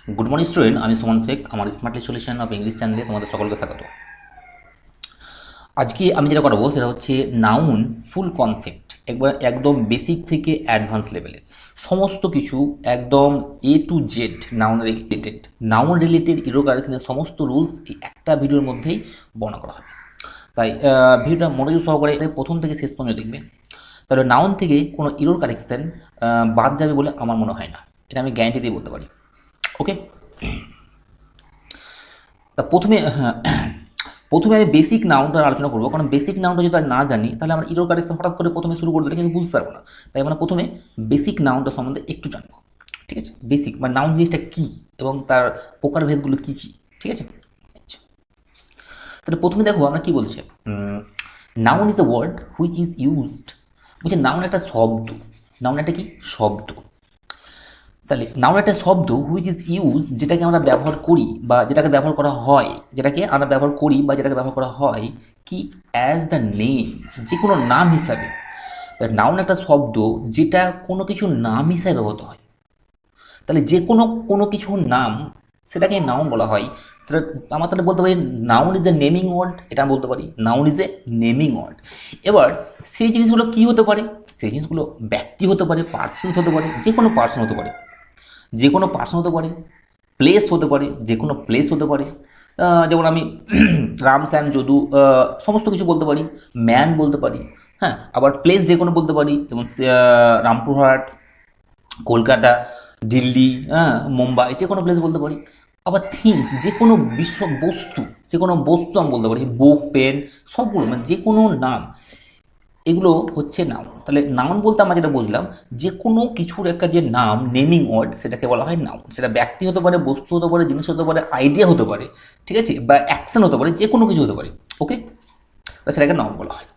Good morning student, আমি সুমন শেখ। আমার smartly solution of English চ্যানেলে তোমাদের সকলকে স্বাগত। আজকে আমি যেটা করাবো সেটা হচ্ছে নাউন ফুল কনসেপ্ট, একদম বেসিক থেকে অ্যাডভান্স লেভেলের সমস্ত কিছু, একদম এ টু জেড নাউন রিলেটেড ইরোগ্রাফিনের সমস্ত রুলস এই একটা ভিডিওর মধ্যেই বর্ণনা করা হবে। তাই ভিডিওটা মনোযোগ সহকারে প্রথম থেকে শেষ পর্যন্ত দেখবে। তাহলে নাউন থেকে কোনো ইরোর কারেকশন বাদ যাবে বলে আমার মনে হয় না, এটা আমি গ্যারান্টি দিয়ে বলতে পারি। ওকে, তা প্রথমে আমি বেসিক নাউনটার আলোচনা করবো, কারণ বেসিক নাউনটা যদি না জানি তাহলে আমরা ইরোর কারেকশন হঠাৎ করে প্রথমে শুরু করে দিলে কিন্তু বুঝতে পারবো না। তাই আমরা প্রথমে বেসিক নাউনটা সম্বন্ধে একটু জানবো। ঠিক আছে, বেসিক মানে নাউন জিনিসটা কী এবং তার প্রকারভেদগুলো কী কী। ঠিক আছে, আচ্ছা, তাহলে প্রথমে দেখো আমরা কী বলছি। Noun is a word which is used, বলছে নাউন একটা শব্দ। নাউন একটা কি শব্দ? তাহলে নাউন একটা শব্দ হুইচ ইজ ইউজ, যেটাকে আমরা ব্যবহার করি বা যেটাকে ব্যবহার করা হয়, যেটাকে আমরা ব্যবহার করি বা যেটাকে ব্যবহার করা হয় কি অ্যাজ দ্য নেম, যে কোনো নাম হিসাবে। নাউন একটা শব্দ যেটা কোনো কিছুর নাম হিসাবে ব্যবহৃত হয়। তাহলে যে কোনো কিছুর নাম, সেটাকে নাউন বলা হয়। সেটা আমরা তাহলে বলতে পারি noun is a naming word, এটা আমি বলতে পারি noun is a naming word. এবার সেই জিনিসগুলো কী হতে পারে? সেই জিনিসগুলো ব্যক্তি হতে পারে, পার্সনস হতে পারে, যে কোনো পার্সন হতে পারে, যে কোনো পার্সন হতে পারে, প্লেস হতে পারে, যে কোনো প্লেস হতে পারে। যেমন আমি রাম শ্যাম যদু সমস্ত কিছু বলতে পারি, ম্যান বলতে পারি। হ্যাঁ, আবার প্লেস যে কোনো বলতে পারি, যেমন রামপুরহাট, কলকাতা, দিল্লি, হ্যাঁ, মুম্বাই, যে কোনো প্লেস বলতে পারি। আবার থিংস, যে কোনো বস্তু, যে কোনো বস্তু আমি বলতে পারি, বুক, পেন, সবগুলো মানে যে কোনো নাম, এগুলো হচ্ছে নাউন। তাহলে নাউন বলতে আমরা যেটা বুঝলাম, যে কোনো কিছুর একটা যে নাম, নেমিং ওয়ার্ড, সেটাকে বলা হয় নাউন। সেটা ব্যক্তি হতে পারে, বস্তু হতে পারে, জিনিস হতে পারে, আইডিয়া হতে পারে, ঠিক আছে, বা অ্যাকশন হতে পারে, যে কোনো কিছু হতে পারে। ওকে, তা সেটাকে নাউন বলা হয়।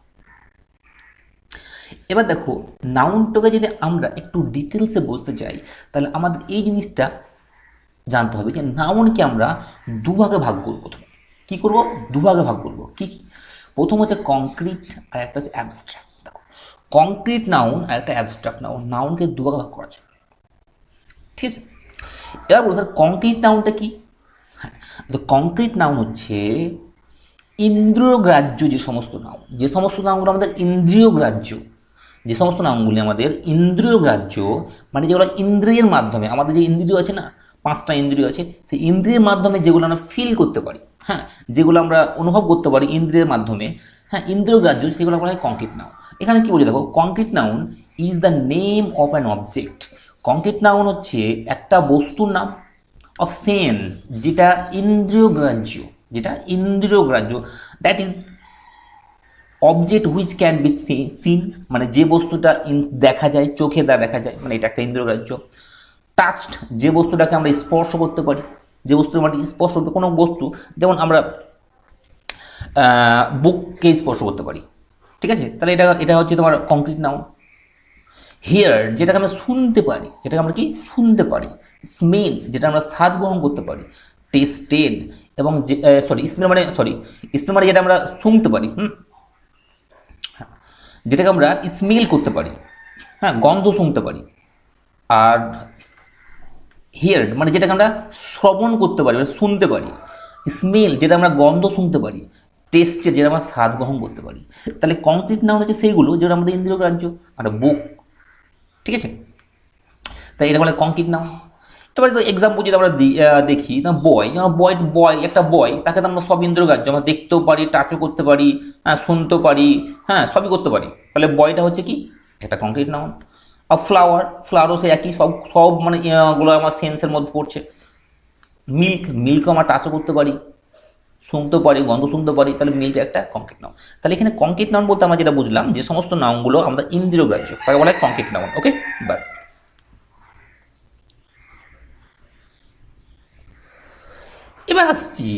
এবার দেখো, নাউনটাকে যদি আমরা একটু ডিটেলসে বুঝতে চাই, তাহলে আমাদের এই জিনিসটা জানতে হবে যে নাউনকে আমরা দুভাগে ভাগ করব। প্রথমে কী করবো? দুভাগে ভাগ করব। কী কী? প্রথম হচ্ছে কংক্রিট আর একটা হচ্ছে অ্যাবস্ট্রাক্ট। দেখো, কংক্রিট নাউন আর একটা অ্যাবস্ট্রাক্ট নাউন, নাউনকে দুভাগে ভাগ করা যায়। ঠিক আছে, এবার বলতে কংক্রিট নাউনটা কি? হ্যাঁ, তো কংক্রিট নাউন হচ্ছে ইন্দ্রিয়গ্রাহ্য যে সমস্ত নাউন, যে সমস্ত নাউনগুলো আমাদের ইন্দ্রিয়গ্রাহ্য, যে সমস্ত নাউনগুলি আমাদের ইন্দ্রিয়গ্রাহ্য, মানে যেগুলো ইন্দ্রিয়ের মাধ্যমে, আমাদের যে ইন্দ্রিয় আছে না, 5টা ইন্দ্রিয় আছে, সেই ইন্দ্রিয়ের মাধ্যমে যেগুলো আমরা ফিল করতে পারি, হ্যাঁ, যেগুলো আমরা অনুভব করতে পারি ইন্দ্রিয়ের মাধ্যমে, হ্যাঁ, ইন্দ্রিয়গ্রাহ্য, সেগুলো বলা হয় কংক্রিট নাউন। এখানে কি বলছে দেখো, concrete noun is the name of an object. Concrete noun হচ্ছে একটা বস্তুর নাম, অফ সেন্স, যেটা ইন্দ্রিয়গ্রাহ্য, যেটা ইন্দ্রিয়গ্রাহ্য, that is object which can be seen, মানে যে বস্তুটা দেখা যায়, চোখে দেখা যায়, মানে এটা একটা ইন্দ্রিয়গ্রাহ্য। টাচড, যে বস্তুটাকে আমরা স্পর্শ করতে পারি, যে বস্তুর মানে স্পর্শ করতে, কোনো বস্তু, যেমন আমরা বুককে স্পর্শ করতে পারি। ঠিক আছে, তাহলে এটা এটা হচ্ছে তোমার কংক্রিট নাউন। হিয়ার, যেটাকে আমরা শুনতে পারি, যেটাকে আমরা কি শুনতে পারি। স্মেল, যেটা আমরা স্বাদ গ্রহণ করতে পারি। টেস্টেড, এবং স্মেল মানে যেটা আমরা শুনতে পারি, যেটাকে আমরা স্মেল করতে পারি, হ্যাঁ, গন্ধ শুনতে পারি। আর হিয়ার্ড মানে যেটাকে আমরা শ্রবণ করতে পারি, মানে শুনতে পারি। স্মেল, যেটা আমরা গন্ধ শুনতে পারি। টেস্টের, যেটা আমরা স্বাদ গ্রহণ করতে পারি। তাহলে কংক্রিট নাউন হচ্ছে সেইগুলো যেটা আমাদের ইন্দ্রিয়গ্রাহ্য। আর বুক, ঠিক আছে, তাই এটা বলে কংক্রিট নাউন। এবার তো এক্সাম্পল যদি আমরা দেখি না, বয়, একটা বয়, তাকে তো আমরা সব ইন্দ্রিয়গ্রাহ্য, আমরা দেখতেও পারি, টাচও করতে পারি, হ্যাঁ, শুনতেও পারি, হ্যাঁ, সবই করতে পারি। তাহলে বয়টা হচ্ছে কি একটা কংক্রিট নাউন। আর ফ্লাওয়ারও সে একই, সব সব মানে গুলো আমার সেন্সের মধ্যে পড়ছে। মিল্কও আমরা টাচও করতে পারি, শুনতে পারি, গন্ধ শুনতে পারি, তাহলে মিল্ক একটা কংক্রিট নাউন। তাহলে এখানে কংক্রিট নাউন বলতে আমরা যেটা বুঝলাম, যে সমস্ত নাউনগুলো আমাদের ইন্দ্রিয়গ্রাহ্য, তাকে বলা হয় কংক্রিট নাউন। ওকে, বাস। এবার আসছি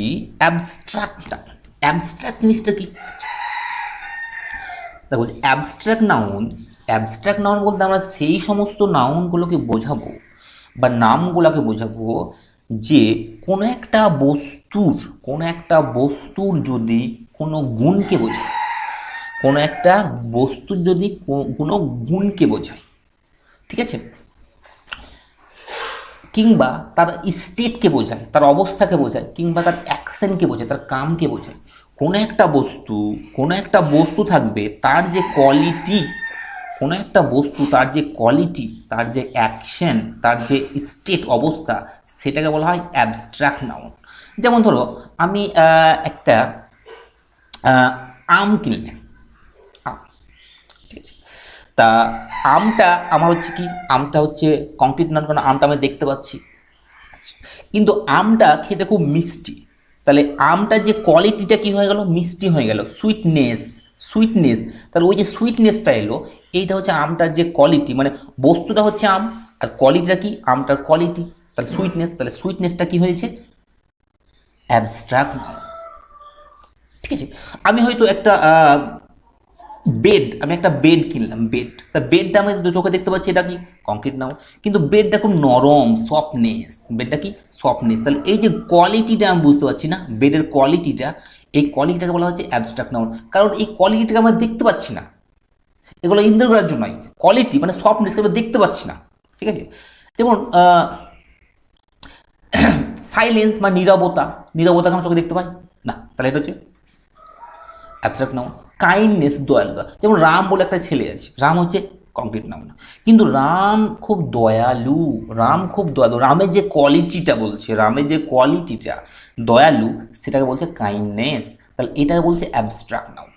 অ্যাবস্ট্রাক্ট নাউন। অ্যাবস্ট্রাক্ট জিনিসটা কি? দেখো, অ্যাবস্ট্রাক্ট নাউন বলতে আমরা সেই সমস্ত নাউনগুলোকে বোঝাবো বা নামগুলোকে বোঝাবো, যে কোনো একটা বস্তুর যদি কোনো গুণকে বোঝায়, কোনো একটা বস্তুর যদি কোনো গুণকে বোঝায়, ঠিক আছে, কিংবা তার স্টেটকে বোঝায়, তার অবস্থাকে বোঝায়, কিংবা তার অ্যাকশনকে বোঝায়, তার কামকে বোঝায়। কোনো একটা বস্তু থাকবে, তার যে কোয়ালিটি, কোনো একটা বস্তু তার যে কোয়ালিটি, তার যে অ্যাকশন, তার যে স্টেট অবস্থা, সেটাকে বলা হয় অ্যাবস্ট্রাক্ট নাউন। যেমন ধরো আমি একটা আম কিনলাম, আম, ঠিক আছে। তা আমটা আমার হচ্ছে কি, আমটা হচ্ছে কংক্রিট নাউন, কারণ আমটা আমি দেখতে পাচ্ছি। কিন্তু আমটা খেতে খুব মিষ্টি, তাহলে আমটার যে কোয়ালিটিটা কি হয়ে গেল, মিষ্টি হয়ে গেল, সুইটনেস। তাহলে ওই যে সুইটনেসটা এলো, এইটা হচ্ছে আমটার যে কোয়ালিটি, মানে বস্তুটা হচ্ছে আম, আর কোয়ালিটিটা কি, আমটার কোয়ালিটি, তাহলে সুইটনেস। তাহলে সুইটনেসটা কি হয়েছে, অ্যাবস্ট্রাক্ট নাউন। ঠিক আছে। আমি হয়তো একটা বেড কিনলাম, তা বেডটা আমি চোখে দেখতে পাচ্ছি, এটা কি কংক্রিট নাউন, কিন্তু বেডটা খুব নরম, বেডটা কি সফটনেস। তাহলে এই যে কোয়ালিটিটা আমি বুঝতে পারছি না, বেডের কোয়ালিটিটা, এই কোয়ালিটিটাকে বলা হচ্ছে অ্যাবস্ট্রাক্ট নাউন, কারণ এই কোয়ালিটিটাকে আমরা দেখতে পাচ্ছি না, এগুলো ইন্দ্রগ্রাহ্য নয়। কোয়ালিটি মানে সফটনেসকে আমরা দেখতে পাচ্ছি না, ঠিক আছে। যেমন সাইলেন্স বা নীরবতাকে আমরা চোখে দেখতে পাই না, তাহলে এটা হচ্ছে অ্যাবস্ট্রাক্ট নাউন। কাইন্ডনেস, দয়ালুতা, যেমন রাম বলে একটা ছেলে আছে, রাম হচ্ছে কংক্রিট নাউন, কিন্তু রাম খুব দয়ালু, রামের যে কোয়ালিটিটা দয়ালু, সেটাকে বলছে কাইন্ডনেস, তাহলে এটাকে বলছে অ্যাবস্ট্রাক্ট নাউন।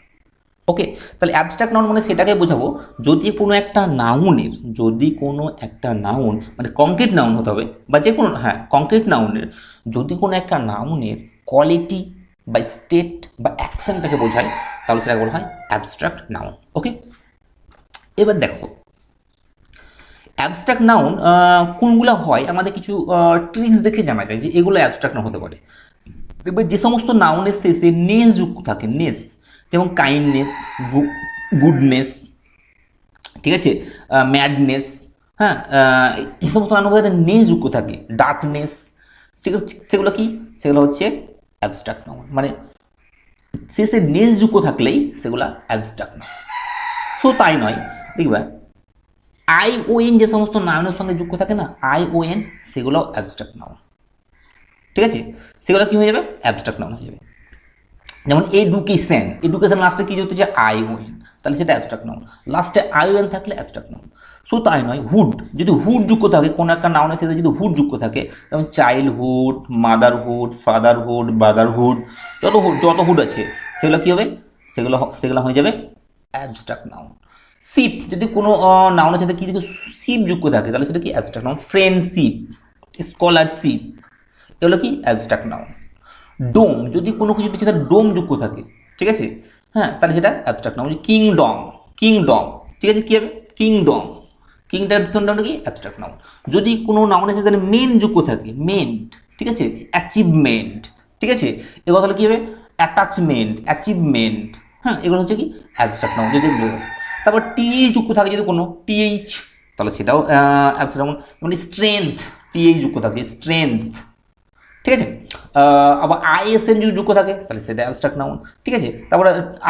ওকে, তাহলে অ্যাবস্ট্রাক্ট নাউন মানে সেটাকে বোঝাবো যদি কোনো একটা নাউন মানে কংক্রিট নাউন হতে হবে, বা যে কোনো, হ্যাঁ কংক্রিট নাউনের, যদি কোনো একটা নাউনের কোয়ালিটি বা স্টেট বা অ্যাকশনটাকে বোঝায়, তাহলে সেটাকে বলা হয় অ্যাবস্ট্রাক্ট নাউন। ওকে, এবার দেখো অ্যাবস্ট্রাক্ট নাউন কোনগুলো হয়, আমাদের কিছু ট্রিক্স দেখে জানা যায় যে এগুলো অ্যাবস্ট্রাক্ট নাউন হতে পারে। দেখবে যে সমস্ত নাউনের শেষে নেস যুক্ত থাকে, যেমন কাইন্ডনেস, গুডনেস, ঠিক আছে, ম্যাডনেস, হ্যাঁ, এই সমস্ত নাউনের মধ্যে একটা নেস যুক্ত থাকে, ডার্কনেস, ঠিক আছে, সেগুলো হচ্ছে অ্যাবস্ট্রাক্ট নাউন, মানে শেষে নেস যুক্ত থাকলেই সেগুলো অ্যাবস্ট্রাক্ট নাউন। সো তাই নয়, দেখবা ION যে সমস্ত নাউনের সঙ্গে যুক্ত থাকে না, ION, সেগুলো অ্যাবস্ট্রাক্ট নাউন, ঠিক আছে, সেগুলো কি হয়ে যাবে, অ্যাবস্ট্রাক্ট নাউন হয়ে যাবে। যেমন এডুকেশন লাস্টে কি যুক্ত হচ্ছে, ION, তাহলে সেটা অ্যাবস্ট্রাক্ট নাউন, লাস্টে ION থাকলে অ্যাবস্ট্রাক্ট নাউন। সো তাই নয়, যদি হুড যুক্ত থাকে, কোনো একটা নাউনের সাথে যদি হুড যুক্ত থাকে, যেমন চাইল্ডহুড, মাদারহুড, ফাদারহুড, ব্রাদারহুড, যত হুড আছে, সেগুলো কি হবে, সেগুলো হয়ে যাবে অ্যাবস্ট্রাক্ট নাউন। শিপ, যদি কোনো নাউনের সাথে কি শিপ যুক্ত থাকে, তাহলে সেটা কি অ্যাবস্ট্রাক্ট নাউন। ফ্রেন্ডশিপ, স্কলারশিপ, এগুলো কি অ্যাবস্ট্রাক্ট নাউন। ডোম, যদি কোনো কিছুর সাথে ডোম যুক্ত থাকে, ঠিক আছে, হ্যাঁ, তাহলে সেটা অ্যাবস্ট্রাক্ট নাউন। কিংডম, ঠিক আছে, কি হবে, কিংটার নাউনটা কি, অ্যাবস্ট্রাক্ট নাউন। যদি কোনো নাউনের সাথে মেন যুক্ত থাকে, ঠিক আছে, অ্যাচিভমেন্ট, ঠিক আছে, এগুলো তাহলে কি হবে, অ্যাচিভমেন্ট, হ্যাঁ, এগুলো হচ্ছে কি অ্যাবস্ট্রাক্ট নাউন। যদি তারপর যুক্ত থাকে, যদি কোনো তাহলে সেটাও অ্যাবস্ট্রাক্ট নাউন। মানে স্ট্রেংথ, যুক্ত থাকে, স্ট্রেংথ, ঠিক আছে। আবার ISN যদি যুক্ত থাকে, তাহলে সেটা অ্যাবস্ট্রাক্ট নাউন, ঠিক আছে। তারপরে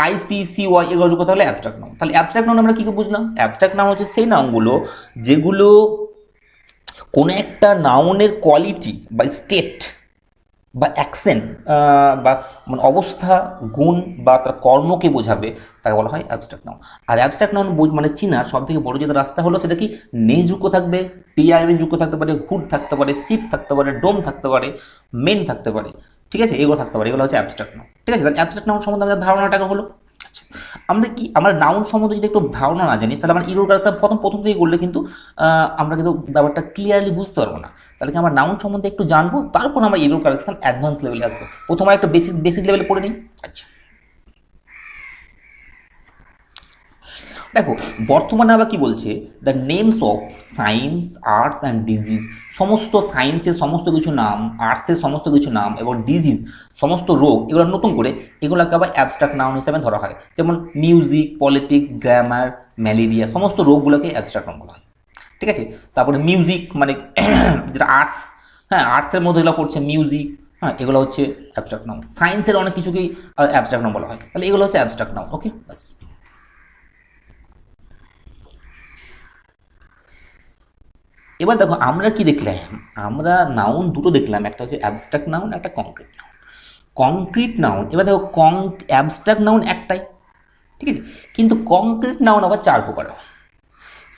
ICCY এগুলো যুক্ত থাকলে অ্যাবস্ট্রাক্ট নাউন। তাহলে অ্যাবস্ট্রাক্ট নাউন আমরা কী বুঝলাম, অ্যাবস্ট্রাক্ট নাউন হচ্ছে সেই নাউনগুলো যেগুলো কোনো একটা নাউনের কোয়ালিটি বা স্টেট বা অ্যাকশন বা মানে অবস্থা, গুণ বা তার কর্মকে বোঝাবে, তাকে বলা হয় অ্যাবস্ট্রাক্ট নাউন। আর অ্যাবস্ট্রাক্ট নাউন মানে চিনার সব থেকে বড় যেটা রাস্তা হলো, সেটা কি, নেস যুক্ত থাকবে, TION যুক্ত থাকতে পারে, হুড থাকতে পারে, শিপ থাকতে পারে, ডোম থাকতে পারে, মেন থাকতে পারে, ঠিক আছে, এগুলো থাকতে পারে, এগুলো হচ্ছে অ্যাবস্ট্রাক্ট নাউন, ঠিক আছে। তাহলে অ্যাবস্ট্রাক্ট নাউন সম্বন্ধে আমাদের ধারণাটা হলো। আচ্ছা, আমরা নাউন সম্বন্ধে যদি একটু ধারণা না জানি, তাহলে আমরা ইরোর কাজটা প্রথম থেকে করলে কিন্তু আমরা কিন্তু ব্যাপারটা ক্লিয়ারলি বুঝতে পারবো না। তাহলে কি আমরা নাউন সম্বন্ধে একটু জানবো, তারপর আমরা ইরোর কারেকশন অ্যাডভান্স লেভেলে আসবো। প্রথমে একটা বেসিক লেভেলে পড়ে নিই। আচ্ছা, দেখো বর্তমানে আবার কি বলছে, the names of science, arts and disease, সমস্ত সায়েন্সের সমস্ত কিছু নাম, আর্টসের সমস্ত কিছু নাম এবং ডিজিজ, সমস্ত রোগ, এগুলো নতুন করে এগুলোকে আবার অ্যাবস্ট্রাক্ট নাউন হিসেবে ধরা হয়। যেমন মিউজিক, পলিটিক্স, গ্রামার, ম্যালেরিয়া, সমস্ত রোগগুলোকে অ্যাবস্ট্রাক্ট নাউন বলা হয়, ঠিক আছে। তারপরে মিউজিক মানে যেটা আর্টস, হ্যাঁ, আর্টসের মধ্যে এগুলো পড়ছে মিউজিক, হ্যাঁ, এগুলো হচ্ছে অ্যাবস্ট্রাক্ট নাউন। সায়েন্সের অনেক কিছুকেই অ্যাবস্ট্রাক্ট নাউন বলা হয়, তাহলে এগুলো হচ্ছে অ্যাবস্ট্রাক্ট নাউন। ওকে, বাস। এবার দেখো আমরা কি দেখলাম, আমরা নাউন দুটো দেখলাম, একটা হচ্ছে অ্যাবস্ট্রাক্ট নাউন, একটা কংক্রিট নাউন। কংক্রিট নাউন, এবার দেখো অ্যাবস্ট্রাক্ট নাউন একটাই, ঠিক আছে, কিন্তু কংক্রিট নাউন আবার 4 প্রকার।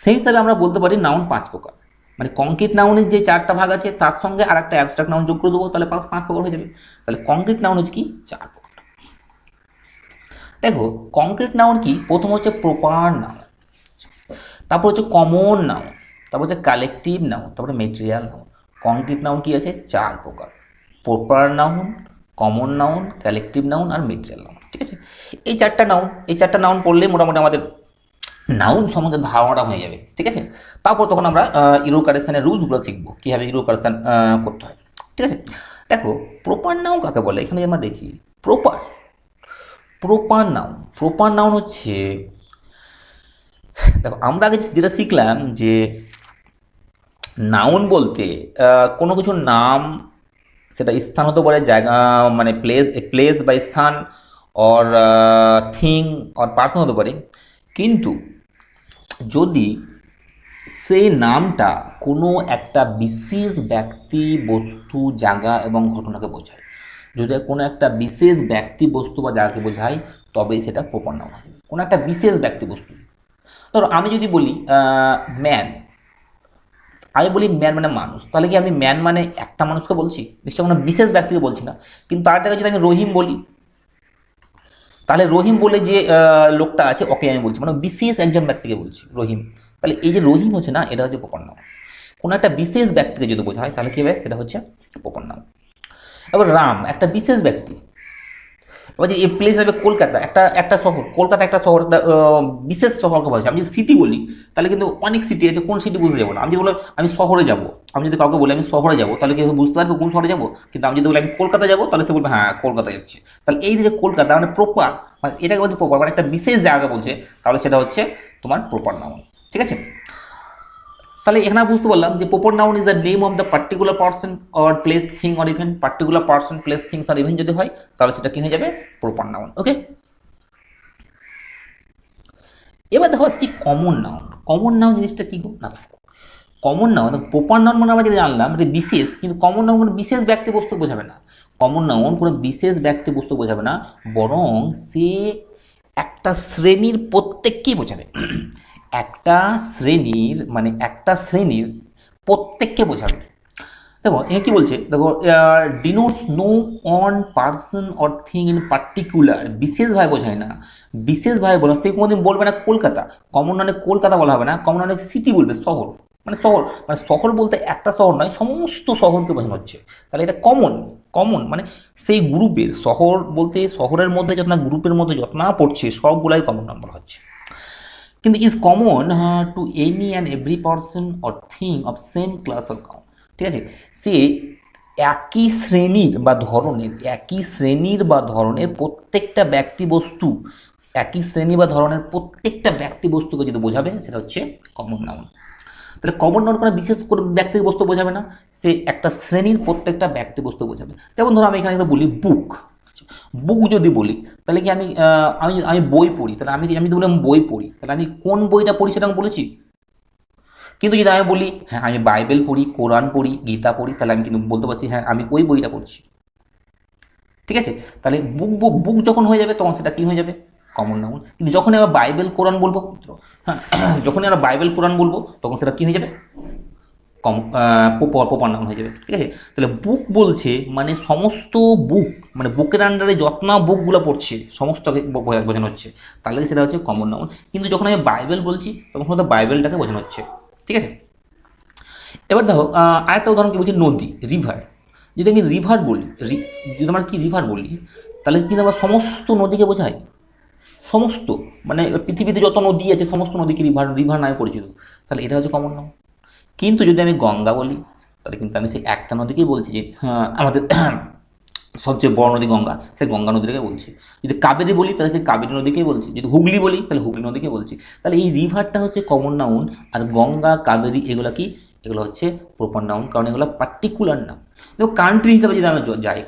সেই হিসাবে আমরা বলতে পারি নাউন 5 প্রকার। মানে কংক্রিট নাউনের যে 4টা ভাগ আছে তার সঙ্গে আর একটা অ্যাবস্ট্রাক্ট নাউন যোগ করে দেবো, তাহলে 5 প্রকার হয়ে যাবে। তাহলে কংক্রিট নাউন হচ্ছে কি 4 প্রকার। দেখো কংক্রিট নাউন কি, প্রথম হচ্ছে প্রপার নাউন, তারপর হচ্ছে কমন নাউন, তারপর হচ্ছে কালেকটিভ নাউন, তারপরে মেটেরিয়াল নাউন। কংক্রিট নাউন কি আছে 4 প্রকার, proper noun, common noun, collective noun আর মেটেরিয়াল নাউন, ঠিক আছে। এই চারটা নাউন পড়লে মোটামুটি আমাদের নাউন সম্বন্ধে ধারণাটা হয়ে যাবে, ঠিক আছে। তারপর তখন আমরা ইরোকারেশনের রুলসগুলো শিখবো, কীভাবে ইরোকারেশন করতে হয়, ঠিক আছে। দেখো প্রপার নাউন কাকে বলে, এখানে আমরা দেখি প্রপার নাউন হচ্ছে, দেখো আমরা আগে যেটা শিখলাম যে নাউন বলতে কোনো কিছুর নাম, সেটা স্থান হতে পারে, জায়গা মানে প্লেস বা স্থান, অর থিং অর পার্সন হতে পারে, কিন্তু যদি সেই নামটা কোনো একটা বিশেষ ব্যক্তি, বস্তু, জায়গা এবং ঘটনাকে বোঝায়, যদি কোনো একটা বিশেষ ব্যক্তি, বস্তু বা জায়গাকে বোঝায়, তবেই সেটা প্রপার নাউন হবে। কোনো একটা বিশেষ ব্যক্তি, বস্তু, ধরো আমি যদি বলি ম্যান, আমি বলি ম্যান মানে মানুষ, তাহলে কি আমি ম্যান মানে একটা মানুষকে বলছি? নিশ্চয় কোনো বিশেষ ব্যক্তিকে বলছি না। কিন্তু তার জায়গায় যদি আমি রহিম বলি, তাহলে রহিম বলে যে লোকটা আছে ওকে আমি বলছি, মানে বিশেষ একজন ব্যক্তিকে বলছি রহিম। তাহলে এই যে রহিম হচ্ছে না, এটা হচ্ছে প্রপার নাউন। কোনো একটা বিশেষ ব্যক্তিকে যদি বোঝায় তাহলে কী হবে, সেটা হচ্ছে প্রপার নাউন। এবার রাম একটা বিশেষ ব্যক্তি। এবার যে এই প্লেস হবে কলকাতা, একটা শহর, কলকাতা একটা শহর, একটা বিশেষ শহরকে বোঝায়। আমি যদি সিটি বলি তাহলে কিন্তু অনেক সিটি আছে, কোন সিটি বুঝতে যাবো না। আমি যদি বলি আমি শহরে যাব, আমি যদি কাউকে বলি আমি শহরে যাব, তাহলে কেউ বুঝতে পারবে কোন শহরে যাবো। কিন্তু আমি যদি বলি আমি কলকাতা যাবো, তাহলে সে বলবে হ্যাঁ কলকাতা যাচ্ছে। তাহলে এই যে কলকাতা মানে প্রপার, মানে এটাকে বলছে প্রপার, মানে একটা বিশেষ জায়গা বলছে, তাহলে সেটা হচ্ছে তোমার প্রপার নাউন, ঠিক আছে। তাহলে এখানে বুঝতে পারলাম যে proper noun is the name of the particular person or place, thing or event. Particular person, place, things আর ইভেন্ট যদি হয় তাহলে সেটা কি হয়ে যাবে, প্রপার নাউন। ওকে, এবার দেখো আসছি কমন নাউন। কমন নাউন জিনিসটা কি না, কমন নাউন, প্রপার নাউন মানে আমরা যেটা জানলাম এটা বিশেষ, কিন্তু কমন নাউন কোনো বিশেষ ব্যক্তি বস্তু বোঝাবে না। কমন নাউন কোনো বিশেষ ব্যক্তি বস্তু বোঝাবে না, বরং সে একটা শ্রেণীর প্রত্যেককেই বোঝাবে। একটা শ্রেণীর প্রত্যেককে বোঝাবে। দেখো এ কি বলছে, দেখো denotes no one person or thing in particular, বিশেষভাবে বোঝায় না। বিশেষভাবে বলা, সে কোনোদিন বলবে না কলকাতা, কমন নাউনে কলকাতা বলা হবে না, কমন নাউনে সিটি বলবে, শহর। মানে শহর বলতে একটা শহর নয়, সমস্ত শহরকে বোঝানো হচ্ছে। তাহলে এটা কমন মানে সেই গ্রুপের, শহর বলতে শহরের মধ্যে যত না গ্রুপের মধ্যে যত না পড়ছে সবগুলাই কমন নাউন বলা হচ্ছে। কিন্তু is common to any and every person or thing of same class or count, ঠিক আছে। সে একই শ্রেণীর বা ধরনের প্রত্যেকটা ব্যক্তি বস্তু, একই শ্রেণী বা ধরনের প্রত্যেকটা ব্যক্তি বস্তুকে যদি বোঝাবে সেটা হচ্ছে কমন নাউন। তাহলে কমন নাউন কোনো বিশেষ করে ব্যক্তি বস্তু বোঝাবে না, সে একটা শ্রেণীর প্রত্যেকটা ব্যক্তি বস্তু বোঝাবে। যেমন ধরো আমি এখানে বলি বুক, বুক যদি বলি তাহলে কি আমি বই পড়ি, তাহলে আমি যদি বলি আমি বই পড়ি, তাহলে আমি কোন বইটা পড়ি সেটা আমি বলেছি। কিন্তু যদি আমি বলি হ্যাঁ আমি বাইবেল পড়ি, কোরআন পড়ি, গীতা পড়ি, তাহলে আমি কিন্তু বলতে পারছি হ্যাঁ আমি ওই বইটা পড়ছি, ঠিক আছে। তাহলে বুক যখন হয়ে যাবে তখন সেটা কী হয়ে যাবে, কমন নাউন। কিন্তু যখন আমরা বাইবেল কোরআন বলবো, হ্যাঁ যখনই আমরা বাইবেল কোরআন বলবো তখন সেটা কী হয়ে যাবে, প্রপার নাউন হয়ে যাবে, ঠিক আছে। তাহলে বুক বলছে মানে সমস্ত বুক, মানে বুকের আন্ডারে যত না বুকগুলো পড়ছে সমস্তকে বোঝানো হচ্ছে, তাহলে সেটা হচ্ছে কমন নাউন। কিন্তু যখন আমি বাইবেল বলছি তখন শুধু বাইবেলটাকে বোঝানো হচ্ছে, ঠিক আছে। এবার দেখো আরেকটা উদাহরণ কি বলছি, নদী, রিভার। যদি আমি রিভার বলি, যদি আমার কি রিভার বলি, তাহলে কিন্তু আমার সমস্ত নদীকে বোঝায়, সমস্ত মানে পৃথিবীতে যত নদী আছে সমস্ত নদীকে রিভার নামে পরিচিত, তাহলে এটা হচ্ছে কমন নাউন। কিন্তু যদি আমি গঙ্গা বলি তাহলে কিন্তু আমি সেই একটা নদীকেই বলছি, যে আমাদের সবচেয়ে বড় নদী গঙ্গা, সেই গঙ্গা নদীটাকে বলছি। যদি কাবেরী বলি তাহলে সেই কাবেরী নদীকেই বলছি, যদি হুগলি বলি তাহলে হুগলি নদীকে বলছি। তাহলে এই রিভারটা হচ্ছে কমন নাউন, আর গঙ্গা, কাবেরী এগুলো কি, এগুলো হচ্ছে প্রপার নাউন, কারণ এগুলো পার্টিকুলার নাউন। দেখো কান্ট্রি হিসাবে যদি আমি যাই,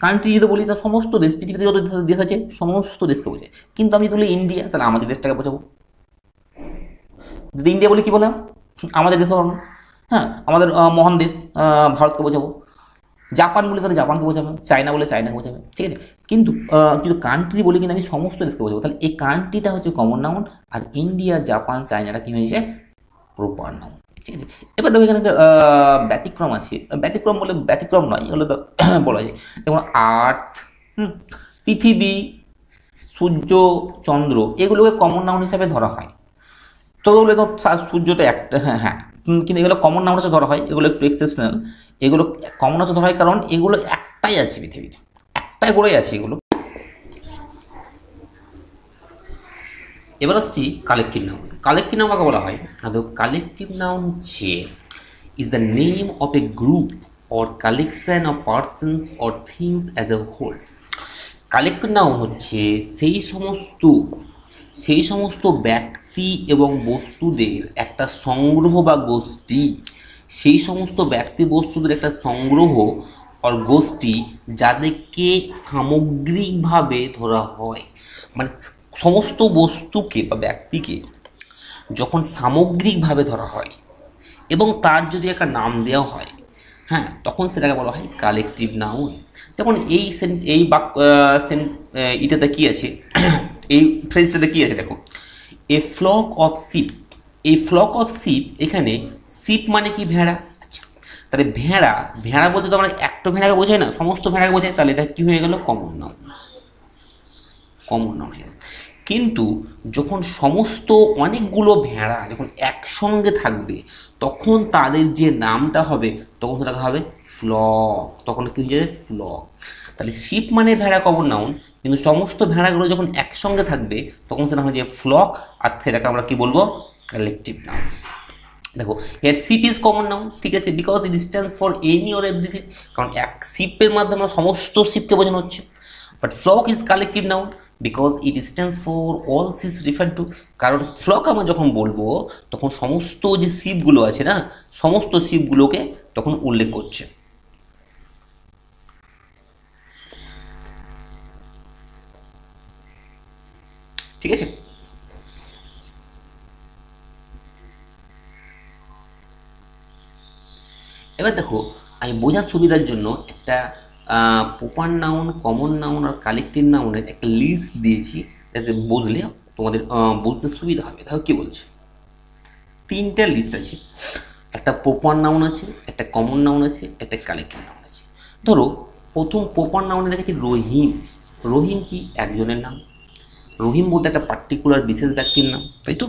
কান্ট্রি যদি বলি তাহলে সমস্ত দেশ, পৃথিবীতে যত দেশ আছে সমস্ত দেশকে বোঝায়। কিন্তু আমি যদি বলি ইন্ডিয়া, তাহলে আমাদের দেশটাকে বোঝাবো। যদি ইন্ডিয়া বলি কী বললাম, আমাদের দেশ, হ্যাঁ, আমাদের মহান দেশ ভারতকে বোঝাবো, জাপান বলে তাহলে জাপানকে বোঝাবে, চায়না বলে চায়নাকে বোঝাবে, ঠিক আছে। কিন্তু যদি কান্ট্রি বলি কিন্তু আমি সমস্ত দেশকে বোঝাবো, তাহলে এই কান্ট্রিটা হচ্ছে কমন নাউন, আর ইন্ডিয়া, জাপান, চায়নাটা কী হয়েছে প্রপার নাউন, ঠিক আছে। এবার দেখো এখানে একটা ব্যতিক্রম আছে, ব্যতিক্রম বলে ব্যতিক্রম নয়, এগুলো তো বলা যায়, যেমন আর্থ, পৃথিবী, সূর্য, চন্দ্র, এগুলোকে কমন নাউন হিসাবে ধরা হয়। তো ওগুলো তো সূর্যটা একটা, হ্যাঁ হ্যাঁ, কিন্তু এগুলো কমন নাউন হিসেবে ধরা হয়, এগুলো একটু এক্সেপশনাল। এগুলো কমন হিসেবে ধরা হয় কারণ এগুলো একটাই আছে পৃথিবীতে, একটাই করেই আছে এগুলো। এবার আসছি কালেকটিভ নাউন। কালেকটিভ নাউন কাকে বলা হয়? তো কালেকটিভ নাউন হচ্ছে is the name of a group or collection of persons or things as a whole. Collective noun হচ্ছে সেই সমস্ত ব্যক্তি এবং বস্তুদের একটা সংগ্রহ বা গোষ্ঠী, সেই সমস্ত ব্যক্তি বস্তুদের একটা সংগ্রহ আর গোষ্ঠী যাদেরকে সামগ্রিকভাবে ধরা হয়। মানে সমস্ত বস্তুকে বা ব্যক্তিকে যখন সামগ্রিকভাবে ধরা হয় এবং তার যদি একটা নাম দেওয়া হয়, হ্যাঁ, তখন সেটাকে বলা হয় কালেকটিভ নাউন। যেমন এই এটাতে কী আছে, এই ফ্রেজটাতে কী আছে দেখো, এ ফ্লক অফ শিপ। এই ফ্লক অফ শিপ, এখানে শিপ মানে কি ভেড়া, আচ্ছা, তাহলে ভেড়া, ভেড়া বলতে তো আমরা একটা ভেড়াকে বোঝাই না, সমস্ত ভেড়াকে বোঝাই, তাহলে এটা কী হয়ে গেল কমন নাউন, কমন নাউন হয়ে গেল। কিন্তু যখন সমস্ত অনেকগুলো ভেড়া যখন একসঙ্গে থাকবে তখন তাদের যে নামটা হবে তখন সেটা হবে ফ্লক, তখন কী হয়ে যাবে ফ্লক। তাহলে শিপ মানে ভেড়া কমন নাউন, কিন্তু সমস্ত ভেড়াগুলো যখন একসঙ্গে থাকবে তখন সেটা হয়ে যাবে ফ্লক, আর সেটাকে আমরা কী বলবো কালেকটিভ নাউন। দেখো এর শিপ ইজ কমন নাউন, ঠিক আছে, because it stands for any or everything, কারণ এক শিপের মাধ্যমে সমস্ত শিপকে বোঝানো হচ্ছে। But flock is collective noun because it stands for all ships refer to, কারণ ফ্লক আমরা যখন বলবো তখন সমস্ত যে শিপগুলো আছে না, সমস্ত শিপগুলোকে তখন উল্লেখ করছে। ঠিক আছে, এবার দেখো আমি বোঝার সুবিধার জন্য একটা প্রপার নাউন, কমন নাউন আর কালেকটিভ নাউনের একটা লিস্ট দিয়েছি, যাতে বুঝলে তোমাদের বুঝতে সুবিধা হবে। দেখো কী বলছে, তিনটা লিস্ট আছে, একটা প্রপার নাউন আছে, একটা কমন নাউন আছে, একটা কালেকটিভ নাউন আছে। ধরো প্রথম প্রপার নাউনের কাছে রহিম। রহিম কি একজনের নাম, রহিম বলতে একটা পার্টিকুলার বিশেষ ব্যক্তির নাম, তাই তো?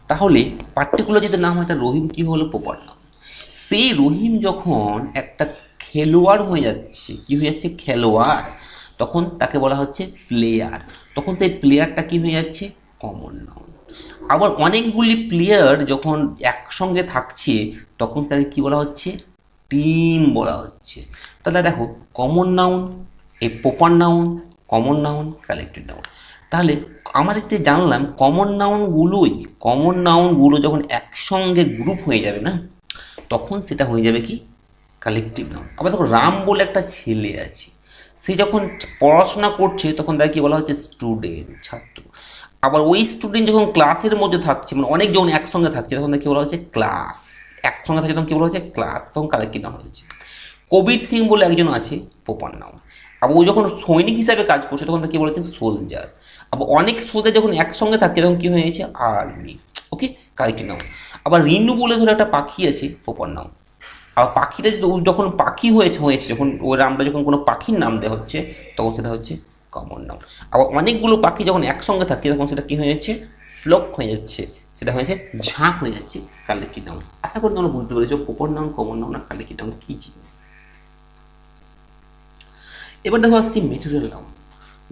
তাহলে পার্টিকুলার যদি নাম হয় তাহলে রহিম কী হলো প্রপার নাম। সেই রহিম যখন একটা খেলোয়াড় হয়ে যাচ্ছে, কী হয়ে যাচ্ছে খেলোয়াড়, তখন তাকে বলা হচ্ছে প্লেয়ার, তখন সেই প্লেয়ারটা কী হয়ে যাচ্ছে কমন নাউন। আবার অনেকগুলি প্লেয়ার যখন একসঙ্গে থাকছে তখন তাকে কী বলা হচ্ছে টিম বলা হচ্ছে। তাহলে দেখো কমন নাউন, এই proper noun, common noun, collective noun. তাহলে আমরা যেটা জানলাম কমন নাউনগুলো যখন একসঙ্গে গ্রুপ হয়ে যাবে না তখন সেটা হয়ে যাবে কি কালেকটিভ নাউন। আবার দেখো রাম বলে একটা ছেলে আছে, সে যখন পড়াশোনা করছে তখন তাকে কী বলা হচ্ছে স্টুডেন্ট, ছাত্র। আবার ওই স্টুডেন্ট যখন ক্লাসের মধ্যে থাকছে, মানে অনেকজন একসঙ্গে থাকছে তখন তাকে কী বলা হচ্ছে ক্লাস, একসঙ্গে থাকছে তখন কী বলা হচ্ছে ক্লাস, তখন কালেকটিভ নাউন হয়েছে। কবির সিং বলে একজন আছে প্রপার নাউন। আবার ও যখন সৈনিক হিসাবে কাজ করছে তখন তাকে বলেছে সোলজার। আবার অনেক সোলজার যখন একসঙ্গে থাকছে তখন কী হয়েছে আর্মি, ওকে, কালেকটিভ নাউন। আবার রিনু বলে ধরে একটা পাখি আছে প্রপার নাউন। আর পাখিটা যখন পাখি হয়েছে যখন আমরা যখন কোনো পাখির নাম দেওয়া হচ্ছে তখন সেটা হচ্ছে কমন নাউন। আবার অনেকগুলো পাখি যখন একসঙ্গে থাকে তখন সেটা কী হয়ে যাচ্ছে ফ্লক হয়ে যাচ্ছে, সেটা হয়েছে ঝাঁক হয়ে যাচ্ছে কালেকটিভ নাউন। আশা করি তোমরা বুঝতে পেরেছো প্রপার নাউন, কমন নাউন আর কালেকটিভ নাউন কী জিনিস। এবার দেখো আসছি মেটেরিয়াল নাউন।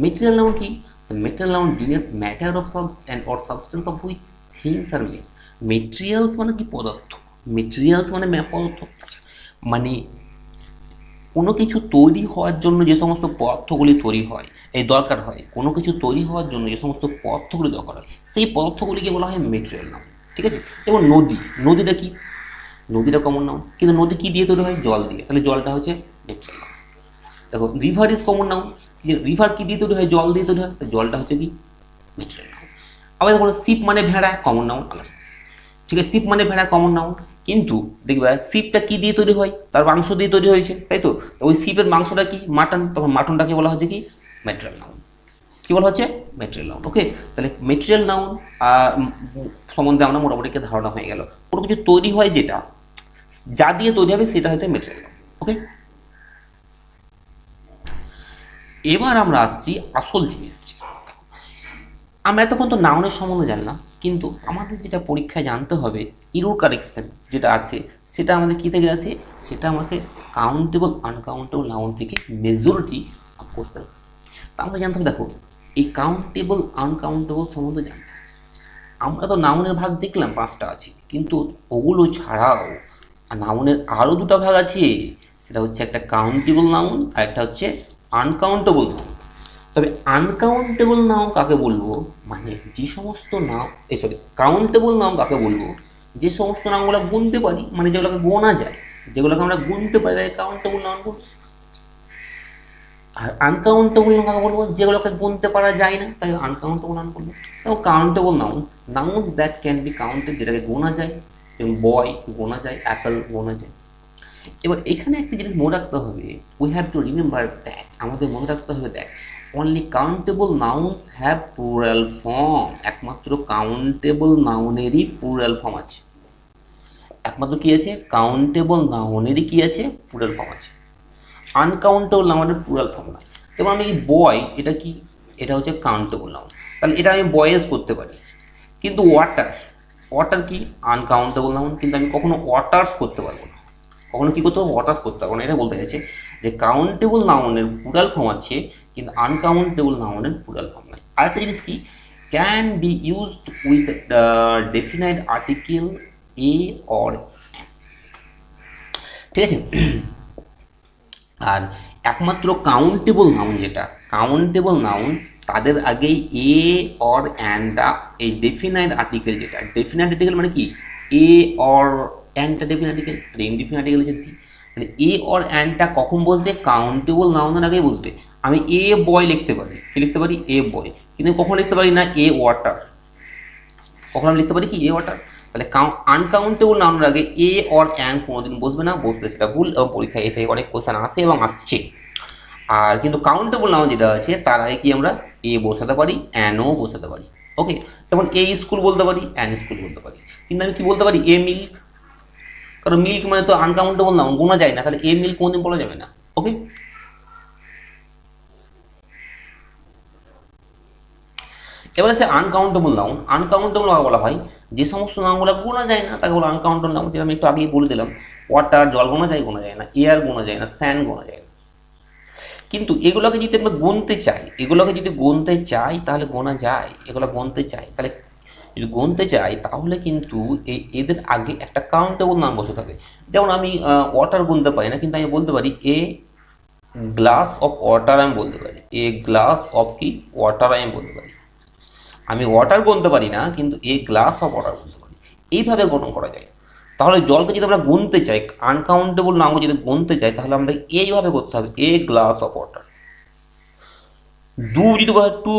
মেটেরিয়াল নাউন কি? Material noun denotes matter of or substance of which things are made. Materials মানে কি পদার্থ, মেটেরিয়ালস মানে পদার্থ, মানে কোনো কিছু তৈরি হওয়ার জন্য যে সমস্ত পদার্থগুলি তৈরি হয়, এই দরকার হয়, কোনো কিছু তৈরি হওয়ার জন্য যে সমস্ত পদার্থগুলি দরকার হয় সেই পদার্থগুলিকে বলা হয় মেটেরিয়াল নাউন, ঠিক আছে। যেমন নদী, নদীটা কি, নদীটা কমন নাউন, কিন্তু নদী কী দিয়ে তৈরি হয় জল দিয়ে, তাহলে জলটা হচ্ছে মেটেরিয়াল নাউন। দেখো river is common noun, river কী দিয়ে তৈরি হয় জল দিয়ে তৈরি হয়, জলটা হচ্ছে কি মেটেরিয়াল নাউন। আবার দেখো শিপ মানে ভেড়া কমন নাউন আলাদা, ঠিক আছে, শিপ মানে ভেড়া কমন নাউন, কিন্তু দেখবে শিপটা কি দিয়ে তৈরি হয়, তার মাংস দিয়ে তৈরি হয়েছে, তাই তো। ওই শিপের মাংসটা কি মাটন, তখন মাটনটাকে বলা হচ্ছে কি ম্যাটেরিয়াল নাউন। কি বলা হচ্ছে ম্যাটেরিয়াল নাউন। ওকে, তাহলে ম্যাটেরিয়াল নাউন সম্বন্ধে আমরা মোটামুটি একটা ধারণা হয়ে গেল। কোনো কিছু তৈরি হয় যেটা যা দিয়ে তৈরি হবে সেটা হচ্ছে ম্যাটেরিয়াল নাউন। ওকে, এবার আমরা আসছি আসল জিনিস। আমরা এতক্ষণ তো নাউনের সম্বন্ধে জানলাম, কিন্তু আমাদের যেটা পরীক্ষায় জানতে হবে ইরর কারেকশন যেটা আছে সেটা আমাদের কী থেকে আছে, সেটা আমাদের কাউন্টেবল আনকাউন্টেবল নাউন থেকে মেজরিটি অফ কোশ্চেন আছে। তা আমাদের জানতে হবে, দেখো এই কাউন্টেবল আনকাউন্টেবল সম্বন্ধে জানতে হবে। আমরা তো নাউনের ভাগ দেখলাম 5টা আছে, কিন্তু ওগুলো ছাড়াও নাউনের আরও 2টা ভাগ আছে। সেটা হচ্ছে একটা কাউন্টেবল নাউন আর একটা হচ্ছে আনকাউন্টেবল নাউন। তবে আনকাউন্টেবল নাউন কাকে বলবো, মানে যে সমস্ত নাম কাউন্টেবল নাউন কাকে বলবো, যে সমস্ত নামগুলো গুনতে পারি, মানে যেগুলোকে গোনা যায়, যেগুলোকে আমরা গুনতে পারি তাকে কাউন্টেবল নাউন বলবো। আর আনকাউন্টেবল নাউন কাকে বলবো, যেগুলোকে গুনতে পারা যায় না তাই আনকাউন্টেবল নাউন বলবো। এবং countable noun, nouns that can be counted, যেটাকে গোনা যায়, এবং বয় গোনা যায়, অ্যাপেল গোনা যায়। এবার এখানে একটা জিনিস মনে রাখতে হবে, we have to remember that, আমাদের মনে রাখতে হবে that only countable nouns have plural form. একমাত্র কাউন্টেবল নাউনেরই প্লুরাল ফর্ম আছে। একমাত্র কী আছে, কাউন্টেবল নাউনেরই কী আছে, প্লুরাল ফর্ম আছে। আনকাউন্টেবল নাউনের প্লুরাল ফর্ম নাই। যেমন আমি কি বয়, এটা কি, এটা হচ্ছে কাউন্টেবল নাউন, তাহলে এটা আমি বয়েজ করতে পারি। কিন্তু ওয়াটার, ওয়াটার কি আনকাউন্টেবল নাউন, কিন্তু আমি কখনো ওয়াটার্স করতে পারবো না, কখনো কী করতে হবে, ওয়াটার্স করতে পারবো না। এটা বলতে গেছে যে কাউন্টেবল নাউনের প্লুরাল ফর্ম আছে, কিন্তু আনকাউন্টেবল নাউনের প্লুরাল ফর্ম নাই। আরেকটা জিনিস কি, can be used with definite article a or, ঠিক আছে। আর একমাত্র কাউন্টেবল নাউন যেটা, কাউন্টেবল নাউন তাদের আগেই এ অর অ্যান্ডটা, এই ডেফিনাইট আর্টিকেল যেটা, ডেফিনাইট আর্টিকেল মানে কি এ অর অ্যান্ডটা ডেফিনাইট আর্টিকেল, আর ইনডেফিনাইট আর্টিকেল হচ্ছে দি। মানে এ অর অ্যান্ডটা কখন বসবে, কাউন্টেবল নাউনের আগেই বসবে। আমি এ বয় লিখতে পারি, কি লিখতে পারি, এ বয়, কিন্তু কখন লিখতে পারি না এ ওয়াটার, কখন আমি লিখতে পারি কি এ ওয়াটার। তাহলে আনকাউন্টেবল নাউনের আগে এ অর অ্যান কোনোদিন বসবে না, বসলে সেটা ভুল, এবং পরীক্ষায় এ থেকে অনেক কোশ্চেন আসে এবং আসছে। আর কিন্তু কাউন্টেবল নাউন যেটা আছে তার আগে কি আমরা এ বসাতে পারি, অ্যানও বসাতে পারি। ওকে, যেমন এ স্কুল বলতে পারি, অ্যান স্কুল বলতে পারি, কিন্তু আমি কি বলতে পারি এ মিল্ক, কারণ মিল্ক মানে তো আনকাউন্টেবল নাউন, গোনা যায় না, তাহলে এ মিল্ক কোনোদিন বলা যাবে না। ওকে, এবার আছে আনকাউন্টেবল নাউন। আনকাউন্টেবল বলা হয় যে সমস্ত নামগুলো গোনা যায় না তাকে বলো আনকাউন্টেবল নাউন। যেটা আমি একটু আগেই বলে দিলাম, ওয়াটার জল গোনা যায় না, এয়ার গোনা যায় না, স্যান্ড গোনা যায় না। কিন্তু এগুলোকে যদি আমরা গুনতে চাই, এগুলোকে যদি গুনতে চাই তাহলে গোনা যায়, এগুলো গুনতে চাই তাহলে, যদি গুনতে চাই তাহলে কিন্তু এদের আগে একটা কাউন্টেবল নাম বসে থাকে। যেমন আমি ওয়াটার গুনতে পারি না, কিন্তু আমি বলতে পারি এ গ্লাস অফ ওয়াটার, আমি বলতে পারি এ গ্লাস অফ কি ওয়াটার, আমি বলতে পারি। আমি ওয়াটার গুনতে পারি না, কিন্তু এ গ্লাস অফ ওয়াটার গুনতে পারি। এইভাবে গঠন করা যায়। তাহলে জলকে যদি আমরা গুনতে চাই, আনকাউন্টেবল নামকে যদি গুনতে চাই, তাহলে আমাদের এইভাবে করতে হবে এ গ্লাস অফ ওয়াটার। যদি বলা হয় 2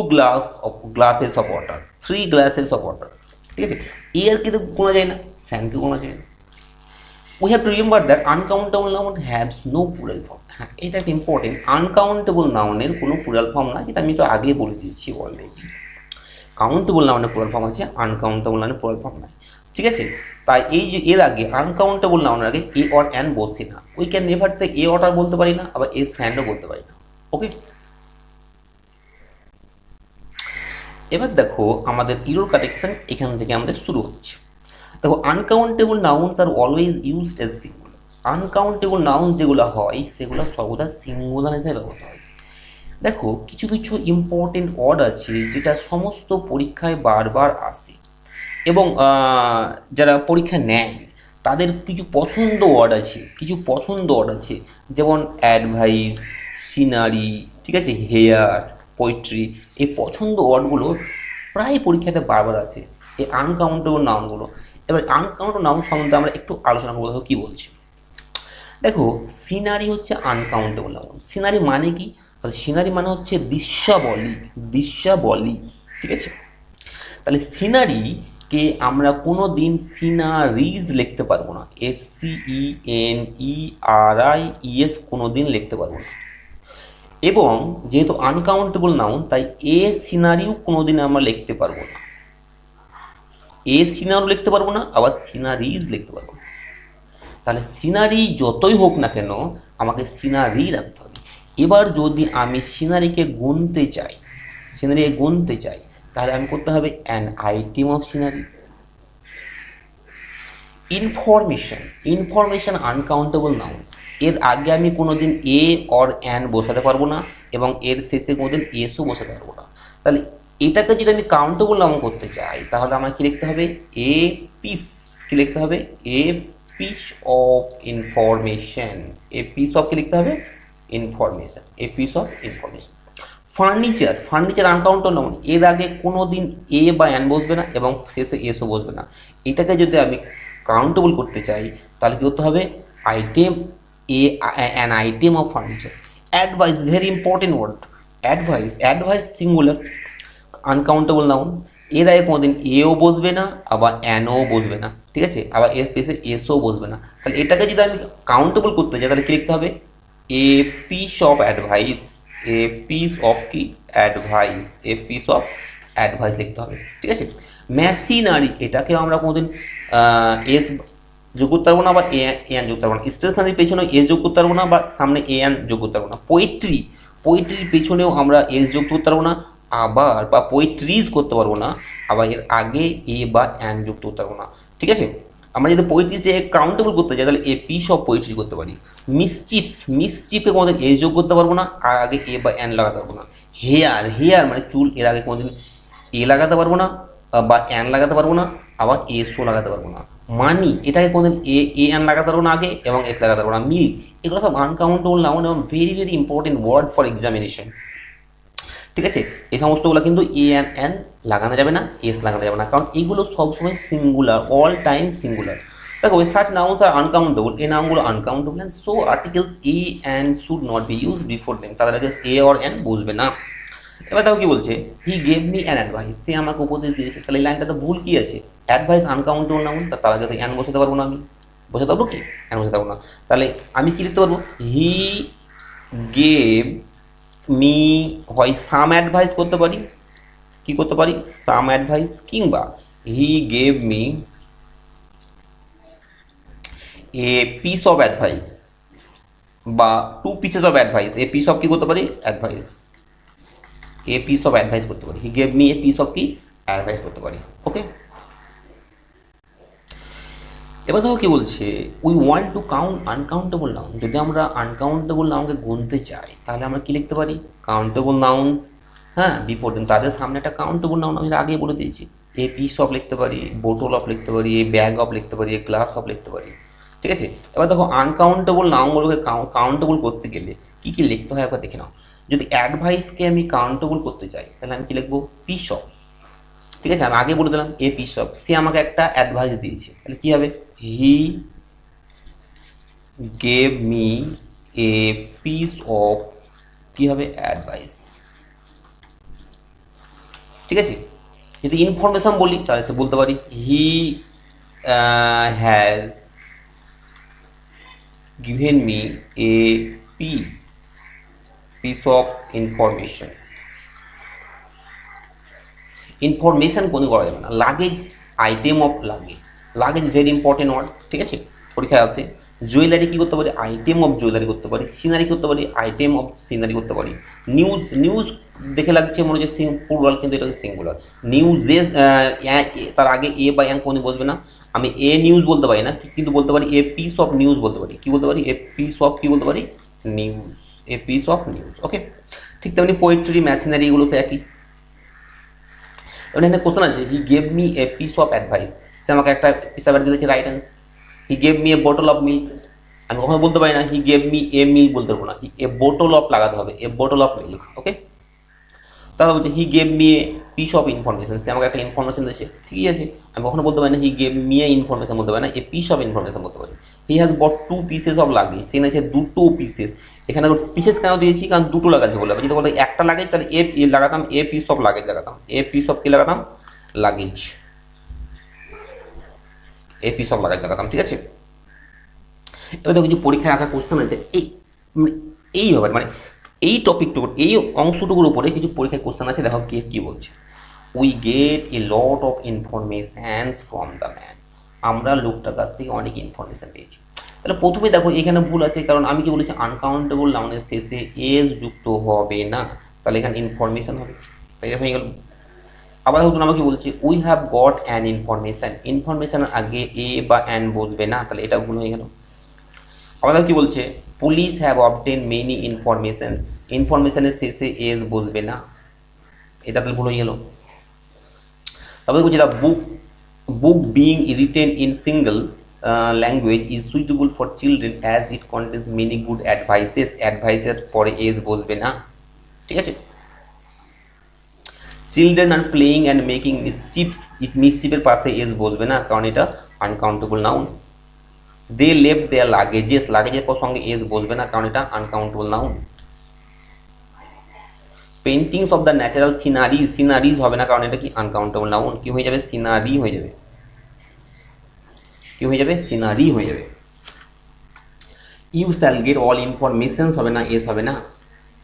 glasses of water, 3 glasses of water, ঠিক আছে। এর কিন্তু গোনা যায় না, স্যানকে গোনা যায় না। We have to remember that uncountable noun haves no plural form. হ্যাঁ, এটা একটা ইম্পর্টেন্ট, আনকাউন্টেবল নাউনের কোনো প্লুরাল ফর্ম না, যেটা আমি তো আগে বলে দিয়েছি অলরেডি। কাউন্টেবল নাউনের প্লুরাল ফর্ম আছে, আনকাউন্টেবল নাউনের প্লুরাল ফর্ম নাই, ঠিক আছে। তাই এই যে এর আগে আনকাউন্টেবল নাউনের আগে এ অর অ্যান বসে না। We can never say a water বলতে পারি না, আবার এ স্যান্ডও বলতে পারি না। ওকে, এবার দেখো আমাদের ইরর কারেকশন এখান থেকে আমাদের শুরু হচ্ছে। দেখো uncountable nouns are always used as singular. Uncountable nouns যেগুলো হয় সেগুলো সর্বদা সিঙ্গুলার হিসেবে ব্যবহৃত হয়। দেখো কিছু কিছু ইম্পর্টেন্ট ওয়ার্ড আছে যেটা সমস্ত পরীক্ষায় বারবার আসে, এবং যারা পরীক্ষা নেয় তাদের কিছু পছন্দ ওয়ার্ড আছে, কিছু পছন্দ ওয়ার্ড আছে, যেমন অ্যাডভাইস, সিনারি, ঠিক আছে, হেয়ার, পোয়েট্রি। এই পছন্দ ওয়ার্ডগুলো প্রায় পরীক্ষাতে বারবার আসে, এই আনকাউন্টেবল নাউনগুলো। এবার আনকাউন্টেবল নাউন সম্বন্ধে আমরা একটু আলোচনা করবো, দেখো কী বলছি। দেখো সিনারি হচ্ছে আনকাউন্টেবল নাউন। সিনারি মানে কি, সিনারি মানে হচ্ছে দৃশ্যাবলী, দৃশ্যাবলী, ঠিক আছে। তাহলে সিনারি কে আমরা কোনো দিন সিনারিজ লিখতে পারবো না, SCENERIES কোনো দিন লিখতে পারবো না। এবং যেহেতু আনকাউন্টেবল নাউন, তাই এ সিনারিও কোনো দিন আমরা লিখতে পারবো না, এ সিনারিও লিখতে পারবো না, আবার সিনারিজ লিখতে পারবো না। তাহলে সিনারি যতই হোক না কেন আমাকে সিনারি রাখতে হবে। এবার যদি আমি সিনারিকে গুনতে চাই, তাহলে আমি করতে হবে an item of scenery. Information uncountable noun, এর আগে আমি কোনোদিন এ অর অ্যান বসাতে পারবো না এবং এর শেষে কোনোদিন এসও বসাতে পারবো না। তাহলে এটাকে যদি আমি কাউন্টেবল নাউন করতে চাই তাহলে আমার কী লিখতে হবে, এ পিস, কী লিখতে হবে, a piece of information, a piece of কী লিখতে হবে, information, a piece of information. Furniture uncountable noun, এর আগে কোনো দিন এ বা অ্যান বসবে না এবং শেষে এসও বসবে না। এটাকে যদি আমি কাউন্টেবল করতে চাই তাহলে কী করতে হবে, item, an item of furniture. Advice, very important word, advice singular uncountable noun, এর আগে কোনোদিন এও বসবে না আবার অ্যানও বসবে না, ঠিক আছে, আবার এর পেছে এসও বসবে না। তাহলে এটাকে যদি আমি কাউন্টেবল করতে চাই তাহলে কী লিখতে হবে, a piece of advice, a piece of কি advice, a piece of advice লিখতে হবে, ঠিক আছে। মেশিনারি, এটাকেও আমরা কোনোদিন এস যোগ করতে পারবো না বা এন যোগ করতে পারবো না। স্টেশনারির পেছনেও এস যোগ করতে পারবো না বা সামনে এন যোগ করতে পারবো না। পোয়েট্রির পেছনেও আমরা এস যোগ করতে পারবো না আবার, বা পোয়েট্রিজ করতে পারবো না, আবার এর আগে এ বা অ্যান যুক্ত করতে পারবো না, ঠিক আছে। আমরা যদি পোয়েট্রিজকে কাউন্টেবল করতে চাই তাহলে এ পিস অফ পোয়েট্রি করতে পারি। মিসচিপকে কোনোদিন এ যোগ করতে পারবো না আর আগে এ বা অ্যান লাগাতে পারবো না। হেয়ার মানে চুল, এর আগে কোনোদিন এ লাগাতে পারবো না বা অ্যান লাগাতে পারবো না, আবার এসও লাগাতে পারবো না। মানি, এটাকে কোনোদিন এ অ্যান লাগাতে পারবো না আগে এবং এস লাগাতে পারবো না। মিল্ক, এগুলো সব আনকাউন্টেবল নাউন এবং very very important word for examination, ঠিক আছে। এই সমস্তগুলো কিন্তু এ অ্যান্ড অ্যান লাগানো যাবে না, এস লাগানো যাবে না, কারণ এগুলো সবসময় সিঙ্গুলার, অল টাইম সিঙ্গুলার। দেখো সাচ নাউন্স আর আনকাউন্টেবল, এই নামগুলো uncountable and so articles a and should not be use before them, তাদের আগে এ অর অ্যান বুঝবে না। এবার দেখো কি বলছে, he gave me an advice, সে আমাকে উপদেশ দিয়েছে। তাহলে এই লাইনটাতে ভুল কি আছে, অ্যাডভাইস আনকাউন্টেবল নাউন, তার আগে তো অ্যান বসাতে পারবো না, আমি বসাতে পারবো কি, অ্যান বসাতে পারবো না। তাহলে আমি কি লিখতে পারবো, হি গেভ মি, হয় সাম অ্যাডভাইস করতে পারি, কি করতে পারি, সাম অ্যাডভাইস, কিংবা he gave me a piece of advice, বা two pieces of advice. A piece of কি করতে পারি, advice, a piece of advice করতে পারি, he gave me a piece of কি অ্যাডভাইস করতে পারি, ওকে। এবার দেখো কি বলছে, we want to count uncountable noun, যদি আমরা আনকাউন্টেবল নাউনকে গুনতে চাই তাহলে আমরা কি লিখতে পারি, কাউন্টেবল নাউন্স, হ্যাঁ, বিপরীত তাদের সামনে একটা কাউন্টেবল নাউন আমি আগে বলে দিয়েছি, এ পিস অফ লিখতে পারি, বোটল অফ লিখতে পারি, এ ব্যাগ অফ লিখতে পারি, এ গ্লাস অফ লিখতে পারি, ঠিক আছে। এবার দেখো আনকাউন্টেবল নাউনগুলোকে কাউন্টেবল করতে গেলে কী কী লিখতে হয় একবার দেখে নাও। যদি অ্যাডভাইসকে আমি কাউন্টেবল করতে চাই তাহলে আমি কি লিখবো, পিস অফ, ঠিক আছে, আমি আগে বলে দিলাম এ পিস অফ, সে আমাকে একটা অ্যাডভাইস দিয়েছে, তাহলে কী হবে, he gave me a piece of, কী হবে, অ্যাডভাইস, ঠিক আছে। যদি ইনফরমেশান বলি তাহলে সে বলতে পারি he has given me a piece of information. Information কোনো করা যাবে না। Luggage, item of luggage very important word, ঠিক আছে, পরীক্ষায় আসে। জুয়েলারি কী করতে পারি, আইটেম অফ জুয়েলারি করতে পারি। সিনারি করতে পারি, আইটেম অফ সিনারি করতে পারি। নিউজ দেখে লাগছে মনে হচ্ছে প্লুরাল, কিন্তু এটা সিঙ্গুলার। নিউজে তার আগে এ বা অ্যান কোনো বসবে না, আমি এ নিউজ বলতে পারি না, কিন্তু বলতে পারি এ পিস অফ নিউজ বলতে পারি, কী বলতে পারি, এ পিস অফ কী বলতে পারি, news, a piece of news, okay. ঠিক তেমনি পোয়েট্রি, মেশিনারি, এগুলো তো একই। এখানে কোশ্চেন আছে, he gave me a piece of advice, সে আমাকে একটা পিস অফ অ্যাডভাইস দিয়েছে, right answer. He gave me a bottle of milk, আমি কখনো বলতে পারি না he gave me a milk, বলতে পারবো না, এ বোটল অফ লাগাতে হবে, a bottle of milk, okay. তাহলে বলছে he gave me a piece of information, সে আমাকে একটা ইনফরমেশন দিয়েছে, ঠিকই আছে। আমি কখনো বলতে পারি না he gave me a information, বলতে পারি না, এ পিস অফ ইনফরমেশন বলতে পারি। He has both two pieces of luggage, সে এনেছে দুটো পিসেস। এখানে পিসেস কেন দিয়েছি, কারণ দুটো লাগাচ্ছে বলে, যদি বলতে একটা লাগেজ তাহলে এ লাগাতাম, এ পিস অফ লাগেজ লাগাতাম, এ পিস অফ কি লাগাতাম, লাগেজ, এই পিস অফ লাগাই লাগাতাম, ঠিক আছে। এবার দেখো কিছু পরীক্ষায় আসা কোশ্চেন আছে এই ব্যাপারে, মানে এই টপিকটুকু, এই অংশটুকুর উপরে কিছু পরীক্ষায় কোশ্চেন আছে। দেখো কি বলছে, we get A lot of informations from the man. আমরা লোকটার কাছ থেকে অনেক ইনফরমেশান পেয়েছি। তাহলে প্রথমে দেখো এখানে ভুল আছে, কারণ আমি কি বলেছি আনকাউন্টেবল নাউনের শেষে এস যুক্ত হবে না, তাহলে এখানে ইনফরমেশান হবে, তাই হয়ে গেল। আবার ধরুন আমাকে বলছে we have got an information, ইনফরমেশানের আগে এ বা অ্যান বসবে না, তাহলে এটা ভুল হয়ে গেল। আবার কি বলছে police have obtain many informations, ইনফরমেশনের শেষে এস বসবে না, এটা তাহলে ভুল হয়ে গেল। তারপরে বলছি book being written in single language is suitable for children as it contains many good advices, অ্যাডভাইসের পরে এস বসবে না, ঠিক আছে। Children are playing and making mischiefs, মিসচিপের পাশে এস বসবে না, কারণ এটা uncountable noun. They left their luggages, লাগেজের পর সঙ্গে এস বসবে না, কারণ এটা uncountable noun. Paintings of the natural sceneries, sceneries হবে না, কারণ এটা কি আনকাউন্টেবল নাউন। কি হয়ে যাবে, সিনারি হয়ে যাবে, কি হয়ে যাবে, সিনারি হয়ে যাবে। You shall get all informations হবে না, এস হবে না।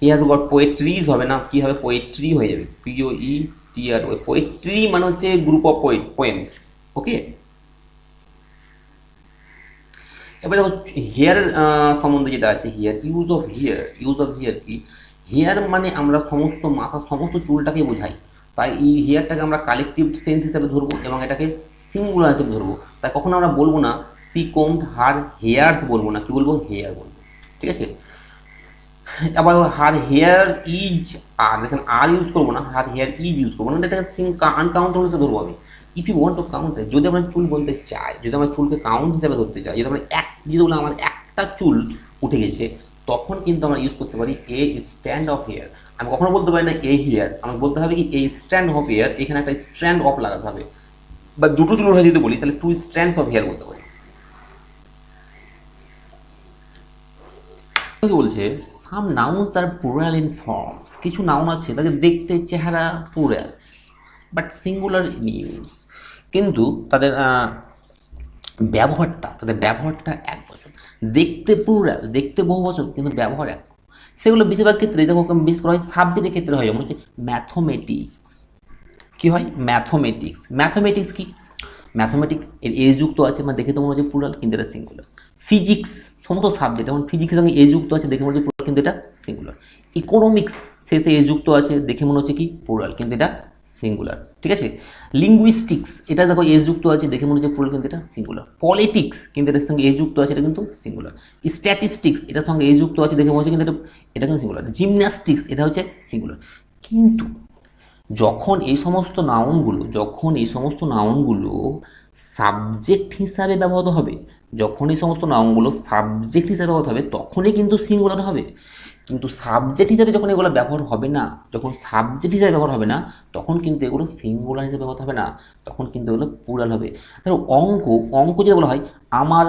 হি হ্যাজ গট পোয়েট্রিজ হবে না, কি হবে, পোয়েট্রি হয়ে যাবে, POETRY। পোয়েট্রি মানে হচ্ছে গ্রুপ অফ পোয়েমস, ওকে। এবার দেখো হেয়ার সম্বন্ধে যেটা আছে, হিয়ার, ইউজ অফ হিয়ার কি, হেয়ার মানে আমরা সমস্ত মাথা সমস্ত চুলটাকে বোঝাই, তাই এই হেয়ারটাকে আমরা কালেকটিভ সেন্স হিসেবে ধরবো এবং এটাকে সিঙ্গুলার হিসেবে ধরবো। তাই কখনো আমরা বলবো না সি কোম্বড হার হেয়ার্স, বলবো না, কি বলবো, হেয়ার বলবো, ঠিক আছে। আবার হার হেয়ার ইজ, আর দেখেন আর ইউজ করবো না, হার হেয়ার ইজ ইউজ করবো না, এটাকে আনকাউন্টেবল হিসেবে ধরবো আমি। If you want to count, যদি আমরা চুল বলতে চাই, যদি আমরা চুলকে কাউন্ট হিসাবে ধরতে চাই, যদি আমরা যদি বলে আমার একটা চুল উঠে গেছে, তখন কিন্তু আমরা ইউজ করতে পারি এ স্ট্যান্ড অফ হেয়ার। আমি কখনো বলতে পারি না এ হেয়ার, আমাকে বলতে হবে কি এ স্ট্যান্ড অফ হেয়ার, এখানে একটা স্ট্যান্ড অফ লাগাতে হবে, বা দুটো চুল উঠে যদি বলি তাহলে 2 স্ট্যান্ডস অফ হেয়ার বলতে পারি। বলছে some nouns are plural in forms, কিছু নাউন আছে তাদের দেখতে চেহারা plural but singular in use, কিন্তু তাদের ব্যবহারটা এক বচন। দেখতে প্লুরাল, দেখতে বহু বচন, কিন্তু ব্যবহার এক। সেগুলো বেশিরভাগ ক্ষেত্রে দেখো বেশ করা হয় সাবজেক্টের ক্ষেত্রে হয়, যেমন হচ্ছে ম্যাথমেটিক্স। কী হয়, ম্যাথমেটিক্স কি, ম্যাথমেটিক্স এর এজ যুক্ত আছে, মানে দেখে তো মনে হচ্ছে প্লুরাল, কিন্তু এটা সিঙ্গুলার। ফিজিক্স, সমস্ত সাবজেক্ট, যেমন ফিজিক্সের সঙ্গে এজ যুক্ত আছে, দেখে মনে হচ্ছে প্লুরাল, কিন্তু এটা সিঙ্গুলার। ইকোনমিক্স শেষে এজ যুক্ত আছে, দেখে মনে হচ্ছে কি প্লুরাল, কিন্তু এটা সিঙ্গুলার, ঠিক আছে। লিঙ্গুইস্টিক্স, এটা দেখো এজ যুক্ত আছে, দেখে মনে হচ্ছে প্লুরাল, কিন্তু এটা সিঙ্গুলার। পলিটিক্স, কিন্তু এটার সঙ্গে এজ যুক্ত আছে, এটা কিন্তু সিঙ্গুলার। স্ট্যাটিস্টিক্স, এটার সঙ্গে এজ যুক্ত আছে, দেখে মনে হচ্ছে কিন্তু এটা কিন্তু সিঙ্গুলার। জিমন্যাস্টিক্স, এটা হচ্ছে সিঙ্গুলার। কিন্তু যখন এই সমস্ত নাউনগুলো সাবজেক্ট হিসাবে ব্যবহৃত হবে, তখনই কিন্তু সিঙ্গুলার হবে। কিন্তু সাবজেক্ট হিসাবে যখন এগুলো ব্যবহার হবে না, তখন কিন্তু এগুলো সিঙ্গুলার হিসেবে ব্যবহার হবে না, তখন কিন্তু এগুলো প্লুরাল হবে। ধরো অঙ্ক যদি বলা হয়, আমার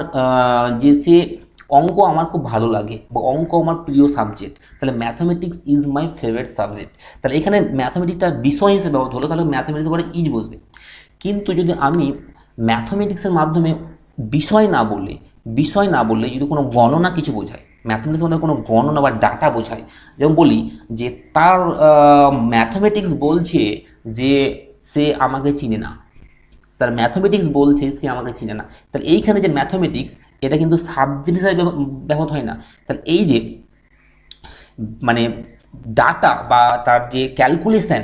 অঙ্ক আমার খুব ভালো লাগে, বা অঙ্ক আমার প্রিয় সাবজেক্ট, তাহলে mathematics is my favourite subject, তাহলে এখানে ম্যাথামেটিক্সটা বিষয় হিসেবে ব্যবহার হলো, তাহলে ম্যাথামেটিক্স পরে ইজ বসবে। কিন্তু যদি আমি ম্যাথামেটিক্সের মাধ্যমে বিষয় না বললে যদি কোনো গণনা কিছু বোঝায়, ম্যাথামেটিক্সের মধ্যে কোনো গণনা বা ডাটা বোঝায়, যেমন বলি যে তার ম্যাথামেটিক্স বলছে যে সে আমাকে চিনে না, তার ম্যাথমেটিক্স বলছে সে আমাকে চিনে না, তাহলে এইখানে যে ম্যাথমেটিক্স, এটা কিন্তু সাবজেক্ট হিসাবে ব্যবহার হয় না। তাহলে এই যে মানে ডাটা বা তার যে ক্যালকুলেশন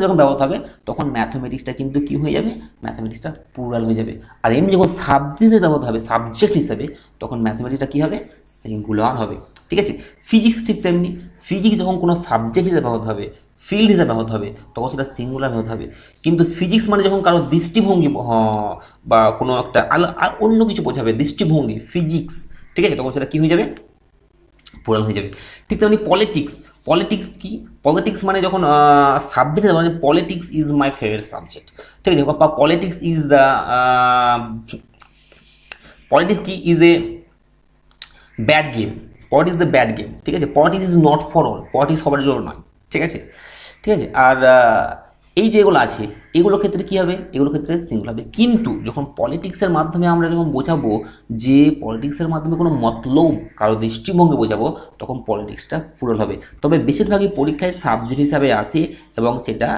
যখন ব্যবহার হবে, তখন ম্যাথমেটিক্সটা কিন্তু কি হয়ে যাবে, ম্যাথমেটিক্সটা প্লুরাল হয়ে যাবে। আর এমনি যখন সাবজেক্ট ব্যবহার হবে, সাবজেক্ট হিসেবে, তখন ম্যাথমেটিক্সটা কী হবে, সিঙ্গুলার হবে, ঠিক আছে। ফিজিক্স ঠিক তেমনি, ফিজিক্স যখন কোনো সাবজেক্ট হিসেবে ব্যবহার হবে, ফিল্ড হিসেবে ব্যবহার হবে, তখন সেটা সিঙ্গুলার ব্যবহার হবে। কিন্তু ফিজিক্স মানে যখন কারো দৃষ্টিভঙ্গি বা কোনো একটা অন্য কিছু বোঝাবে, দৃষ্টিভঙ্গি, ফিজিক্স, ঠিক আছে, তখন সেটা কী হয়ে যাবে, প্লুরাল হয়ে যাবে। ঠিক তেমনি পলিটিক্স মানে যখন সাবজেক্ট, মানে politics is my favourite subject, ঠিক আছে, বা পলিটিক্স কি ইজ এ ব্যাড গেম, ঠিক আছে। Politics is not for all, politics সবার জন্য নয়, ঠিক আছে। আর এই যেগুলো আছে এগুলোর ক্ষেত্রে কী হবে, এগুলোর ক্ষেত্রে সিঙ্গুলার হবে। কিন্তু যখন পলিটিক্সের মাধ্যমে আমরা যখন বোঝাবো যে পলিটিক্সের মাধ্যমে কোনো মতলব কারো দৃষ্টিভঙ্গি বোঝাবো, তখন পলিটিক্সটা প্লুরাল হবে। তবে বেশিরভাগই পরীক্ষায় সাবজেক্ট হিসাবে আসে এবং সেটা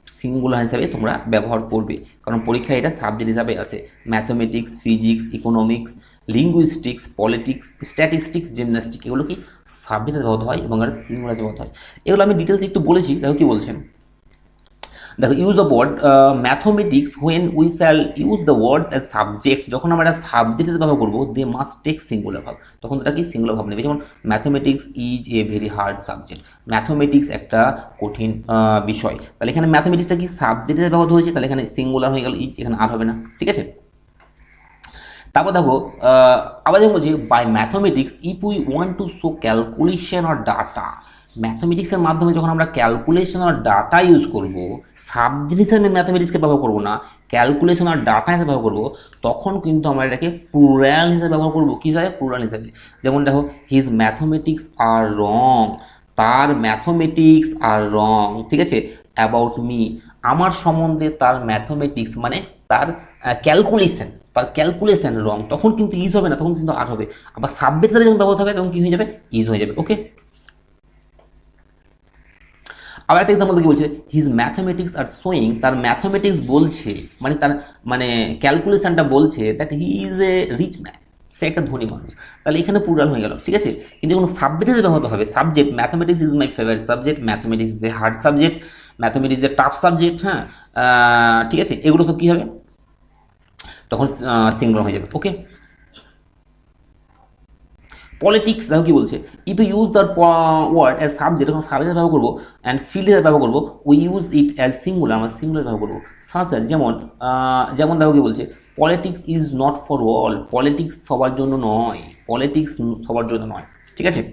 সিঙ্গুলার হিসাবে তোমরা ব্যবহার করবে, কারণ পরীক্ষায় এটা সাবজেক্ট হিসাবে আসে। Mathematics, physics, economics, linguistics, politics, statistics, gymnastic, এগুলো কি সাবজেক্টে ব্যবহার হয় এবং এটা সিঙ্গুলার ব্যবহার হয়। এগুলো আমি ডিটেলস একটু বলেছি, দেখো কী বলছেন। দেখো use the word mathematics when we shall use the words as subject, যখন আমরা সাবজেক্টে ব্যবহার করবো দে মাস্ট টেক সিঙ্গুলার ভাব, তখন তারা কি সিঙ্গুলার ভাব নেবে। যেমন mathematics is a very hard subject, mathematics একটা কঠিন বিষয়, তাহলে এখানে ম্যাথমেটিক্সটা কি সাবজেক্টে ব্যবহার হয়েছে, তাহলে এখানে সিঙ্গুলার হয়ে গেল ইজ, এখানে আর হবে না, ঠিক আছে। তারপর দেখো আবার যেমন বলছি by mathematics if we want to show calculation or data, ম্যাথমেটিক্সের মাধ্যমে যখন আমরা ক্যালকুলেশন আর ডাটা ইউজ করব, সাবজেক্ট হিসেবে ম্যাথমেটিক্সকে ব্যবহার করবো না, ক্যালকুলেশন আর ডাটা হিসেবে ব্যবহার করবো, তখন কিন্তু আমরা এটাকে প্লুরাল হিসেবে ব্যবহার করবো। কী হিসাবে? প্লুরাল হিসেবে। যেমন দেখো হিজ ম্যাথমেটিক্স আর রং, তার ম্যাথমেটিক্স আর রং, ঠিক আছে। অ্যাবাউট মি, আমার সম্বন্ধে তার ম্যাথমেটিক্স মানে তার ক্যালকুলেশন রং, তখন কিন্তু ইজ হবে না, তখন কিন্তু আর হবে। আবার সাবজেক্ট যখন ব্যবহার হবে তখন কী হয়ে যাবে? ইজ হয়ে যাবে। ওকে, আবার একটা এক্সাম্পল কি বলছে, হিজ ম্যাথমেটিক্স আর শোয়িং, তার ম্যাথমেটিক্স বলছে মানে তার মানে ক্যালকুলেশনটা বলছে that he is a rich man, সে একটা ধনী মানুষ, তাহলে এখানে প্লুরাল হয়ে গেল, ঠিক আছে। কিন্তু কোনো সাবজেক্টে ব্যবহার হবে, subject mathematics is my favourite subject, mathematics is a hard subject, mathematics is a tough subject, হ্যাঁ ঠিক আছে, এগুলো তো কী হবে, তখন সিঙ্গুলার হয়ে যাবে। ওকে, পলিটিক্স দেখো কি বলছে, if you use the word as subject, যখন সাবজেক্ট ব্যবহার করবো অ্যান্ড ফিল্ড হিসেবে ব্যবহার করবো, we use it as singular, আমরা সিঙ্গুলার ব্যবহার করবো। সাচ যেমন দেখো কি বলছে, politics is not for all, politics সবার জন্য নয়, পলিটিক্স সবার জন্য নয়, ঠিক আছে।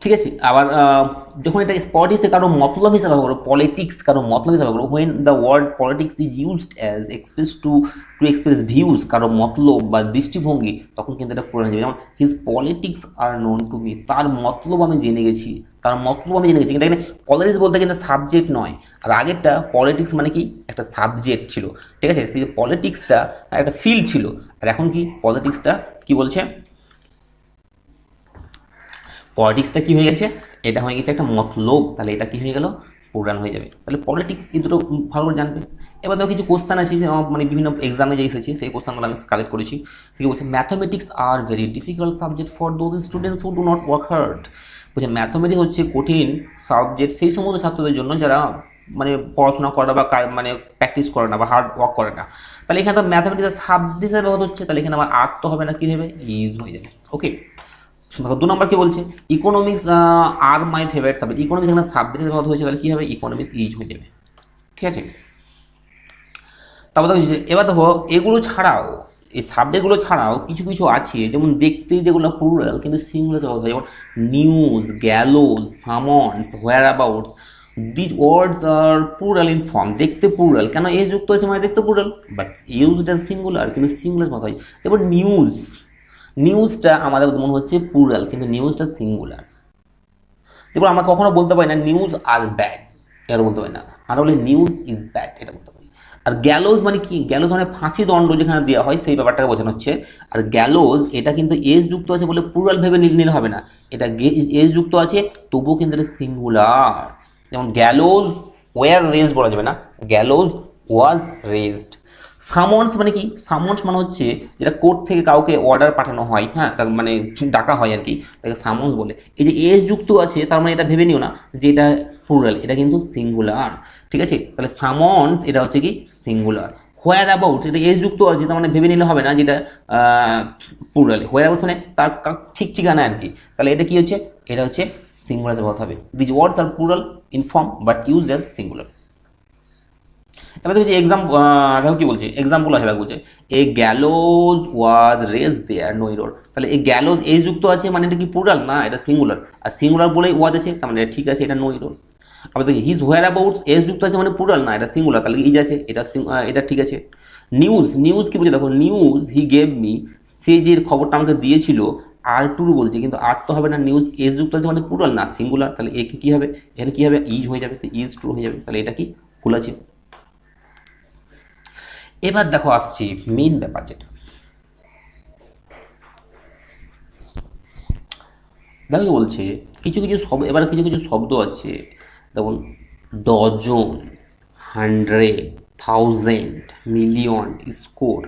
ঠিক আছে, আবার যখন এটা পলিটিক্সে কারো মতলব হিসাবে ব্যবহার করো, পলিটিক্স কারো মতলব হিসাবে ব্যবহার করো, when the word politics is used as express to express views, কারো মতলব বা দৃষ্টিভঙ্গি, তখন কিন্তু এটা পুরো হয়ে যাবে। যেমন his politics are known to me, তার মতলব আমি জেনে গেছি, কিন্তু এখানে পলিটিক্স বলতে কিন্তু সাবজেক্ট নয়, আর আগেরটা পলিটিক্স মানে কি একটা সাবজেক্ট ছিল, ঠিক আছে, সেই পলিটিক্সটা একটা ফিল্ড ছিল, আর এখন কি পলিটিক্সটা কি বলছে, পলিটিক্সটা কী হয়ে গেছে, এটা হয়ে গেছে একটা মতলব, তাহলে এটা কী হয়ে গেল, প্লুরাল হয়ে যাবে। তাহলে পলিটিক্স এই দুটো ভালো করে জানবে। এবার দেখো কিছু কোশ্চেন আছে মানে বিভিন্ন এক্সামে যে এসেছে সেই কোশ্চেনগুলো আমি কালেক্ট করেছি। ঠিক বলছে mathematics are very difficult subject for those students who do not work hard, বলছে ম্যাথমেটিক্স হচ্ছে কঠিন সাবজেক্ট সেই সমস্ত ছাত্রদের জন্য যারা মানে পড়াশোনা করে না বা মানে প্র্যাকটিস করে না বা হার্ড ওয়ার্ক করে না। তাহলে এখানে তো ম্যাথমেটিক্স সাবজেক্ট হিসেবে ব্যবহার হচ্ছে, তাহলে এখানে আমার আর্ট তো হবে না, কী হবে, ইজ হয়ে যাবে। ওকে, দেখো 2 নম্বর কি বলছে, economics are my favourite subject, economics এখানে সাবজেক্ট ব্যবহার হয়েছে, তাহলে কী হবে, ইকোনমিক্স ইজ হয়ে যাবে, ঠিক আছে। তারপর দেখো এবার দেখো এগুলো ছাড়াও, এই সাবজেক্টগুলো ছাড়াও কিছু কিছু আছে, যেমন দেখতে যেগুলো প্লুরাল কিন্তু সিঙ্গুলার ব্যবহার হয়, যেমন news, gallows, summons, whereabouts, these words are plural in form, দেখতে প্লুরাল, কেন এস যুক্ত হয়েছে মানে দেখতে plural, but used as singular, কিন্তু সিঙ্গুলার ব্যবহার হয়। যেমন নিউজটা আমাদের মনে হচ্ছে প্লুরাল, কিন্তু নিউজটা সিঙ্গুলার। তারপর আমরা কখনো বলতে পারি না নিউজ আর ব্যাড, এটা বলতে পারি না, আমরা বলি নিউজ ইজ ব্যাড, এটা বলতে পারি। আর গ্যালোজ মানে কি, গ্যালোজ মানে ফাঁসি দণ্ড যেখানে দেওয়া হয় সেই ব্যাপারটাকে বোঝানো হচ্ছে। আর গ্যালোজ এটা কিন্তু এস যুক্ত আছে বলে প্লুরাল ভেবে নিলে হবে না, এটা এস যুক্ত আছে তবুও কিন্তু এটা সিঙ্গুলার। যেমন গ্যালোজ ওয়ার রেজড বলা যাবে না, গ্যালোজ ওয়াজ রেজড। সামন্স মানে কি, সামন্স মানে হচ্ছে যেটা কোর্ট থেকে কাউকে অর্ডার পাঠানো হয়, হ্যাঁ তার মানে ডাকা হয় আর কি, তাকে সামন্স বলে। এই যে এস যুক্ত আছে তার মানে এটা ভেবে নিও না যে এটা প্লুরাল, এটা কিন্তু সিঙ্গুলার, ঠিক আছে। তাহলে সামন্স এটা হচ্ছে কি সিঙ্গুলার। হোয়ার অ্যাবাউট এটা এস যুক্ত আছে তার মানে ভেবে নিলে হবে না যেটা প্লুরাল। হোয়ার অ্যাবাউট মানে তার ঠিক ঠিকানা আর কি, তাহলে এটা কি হচ্ছে, এটা হচ্ছে সিঙ্গুলার ব্যবহার হবে। These words are plural in form but use as singular. এবার দেখো যে দেখো কি বলছে, এক্সাম্পল আছে, দেখো বলছে a gallows was raised there no error, তাহলে এই গ্যালোজ এস যুক্ত আছে মানে এটা কি প্লুরাল না, এটা সিঙ্গুলার, আর সিঙ্গুলার বলেই ওয়াজ আছে তার মানে ঠিক আছে, এটা নো এরর। আবার দেখি হিজ হোয়ার অ্যাবাউটস এস যুক্ত আছে মানে প্লুরাল না, এটা সিঙ্গুলার, তাহলে ইজ আছে, এটা ঠিক আছে। নিউজ কি বলছে, দেখো নিউজ হি গেভ মি, সে যে খবরটা আমাকে দিয়েছিল আর টুর বলছে, কিন্তু আর তো হবে না, নিউজ এস যুক্ত আছে মানে প্লুরাল না সিঙ্গুলার, তাহলে এ কি হবে, এখানে কি হবে, ইজ হয়ে যাবে, তো ইজ ট্রু হয়ে যাবে, তাহলে এটা কি ভুল আছে। এবার দেখো আসছি মেইন ব্যাপার যেটা, দেখো কি বলছে, কিছু কিছু শব্দ, এবার কিছু কিছু শব্দ আছে, যেমন dozen, hundred, thousand, million, score,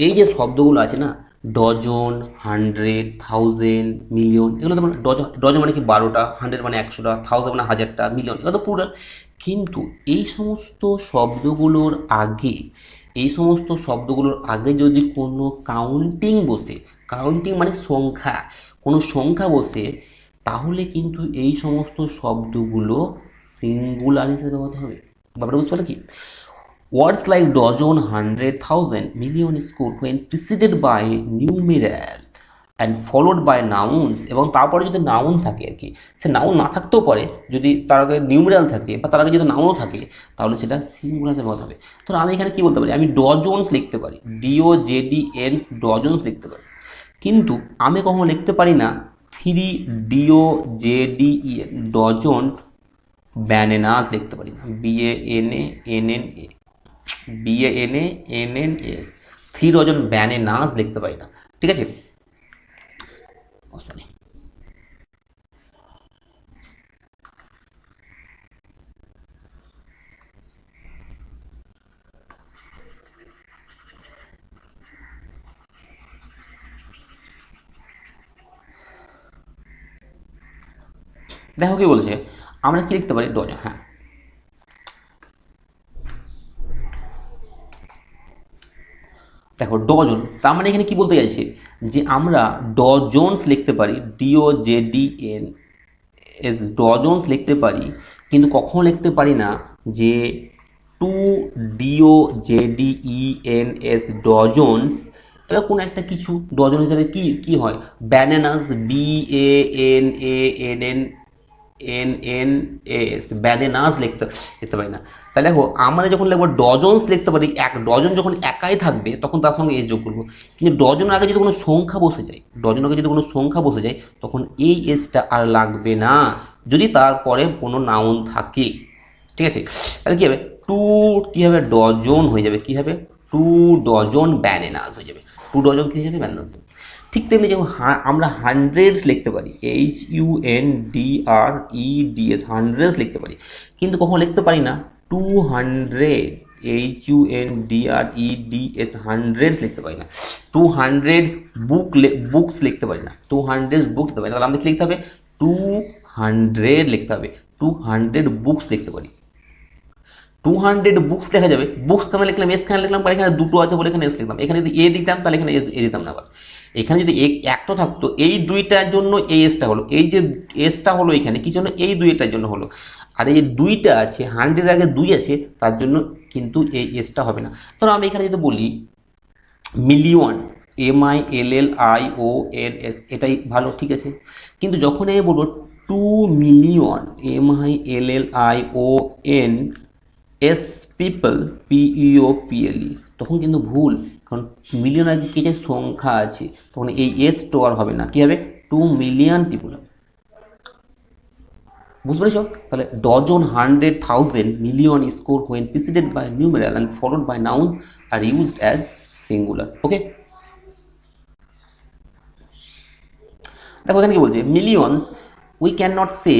এই যে শব্দগুলো আছে না, ডজন, হান্ড্রেড, থাউজেন্ড, মিলিয়ন, এগুলো তো ডজন, ডজন মানে কি 12টা, হান্ড্রেড মানে 100টা, থাউজেন্ড মানে 1000টা, মিলিয়ন এগুলো তো পুরো। কিন্তু এই সমস্ত শব্দগুলোর আগে, এই সমস্ত শব্দগুলোর আগে যদি কোনো কাউন্টিং বসে, কাউন্টিং মানে সংখ্যা, কোনো সংখ্যা বসে, তাহলে কিন্তু এই সমস্ত শব্দগুলো সিঙ্গুলার হিসেবে ব্যবহৃত হবে। ব্যাপারটা বুঝতে পারলে কি? Words like dozen, hundred, thousand, million, score when preceded by numeral and followed by nouns, এবং তারপরে যদি নাউন থাকে আর কি, সে নাউন না থাকতেও পারে, যদি তার আগে নিউমেরাল থাকে বা তার আগে যদি নাউনও থাকে, তাহলে সেটা সিঙ্গুলার ব্যবহার হবে। ধরো আমি এখানে কি বলতে পারি, আমি ডজনস লিখতে পারি, DOJDNS, ডজনস লিখতে পারি, কিন্তু আমি কখনো লিখতে পারি না 3DOJDEN, ডজন, ব্যানানাস লিখতে পারি না, BANANS, 3 ডজন ব্যানানাস লিখতে পারি না, ঠিক আছে। সরি, দেখো কি বলছে, আমরা কি লিখতে পারি, ডজন, হ্যাঁ দেখো ডজন, তার মানে এখানে কি বলতে চাইছে, যে আমরা ডজনস লিখতে পারি, DOJDNS, ডজনস লিখতে পারি, কিন্তু কখনো লিখতে পারি না যে 2DOJDENS, ডজনস। এবার কোনো একটা কিছু ডজন হিসাবে কি কি হয়, ব্যানানাস, BANANANS, ব্যানানাস লিখতে পারি না। তাহলে দেখো আমরা যখন লিখবো ডজনস লিখতে পারি, এক ডজন যখন একাই থাকবে তখন তার সঙ্গে এস যোগ করবো, কিন্তু ডজনের আগে যদি কোনো সংখ্যা বসে যায়, ডজনের আগে যদি কোনো সংখ্যা বসে যায়, তখন এই এসটা আর লাগবে না, যদি তারপরে কোনো নাউন থাকে, ঠিক আছে। তাহলে কী হবে, টু কী হবে, ডজন হয়ে যাবে, কী হবে, 2 ডজন ব্যানানাস হয়ে যাবে, 2 ডজন কী হয়ে যাবে, ব্যানানাস। ঠিক তেমনি যেমন আমরা হান্ড্রেডস লিখতে পারি, HUNDREDS, হান্ড্রেডস লিখতে পারি, কিন্তু কখনো লিখতে পারি না 200, HUNDREDS, হান্ড্রেডস লিখতে পারি না, 200 বুকস লিখতে পারি না, 200 বুকস লিখতে পারি না, তাহলে আমাদের কি লিখতে হবে, 200 লিখতে হবে, 200 বুকস লিখতে পারি। 200 বুকস লেখা যাবে, বুকস তো আমি লিখলাম, এখানে লিখলাম, আর এখানে দুটো আছে বলে এখানে এস লিখলাম, এখানে যদি এ দিতাম তাহলে এখানে এ দিতাম না, আবার এখানে যদি একটা থাকতো, এই দুইটার জন্য এই এসটা হলো, এই যে এসটা হলো এখানে কি জন্য, এই দুইটার জন্য হলো, আর এই দুইটা আছে, 100 আগে 2 আছে, তার জন্য কিন্তু এই এসটা হবে না। ধরো আমি এখানে যদি বলি মিলিয়ন, MILLIONS, এটাই ভালো, ঠিক আছে, কিন্তু যখন আমি বলবো 2 মিলিয়ন, MILLIONS পিপল, PEOPLE, তখন কিন্তু ভুল, কারণ মিলিয়ন আগে কি যে সংখ্যা আছে, তখন এই এস তো আর হবে না, কি হবে, 2 মিলিয়ন পিপল হবে। বুঝতে পেরেছ? তাহলে dozen, hundred, thousand, million, score when preceded by numeral and followed by nouns are used as singular. ওকে, দেখো এখানে কি বলছে, millions we can not say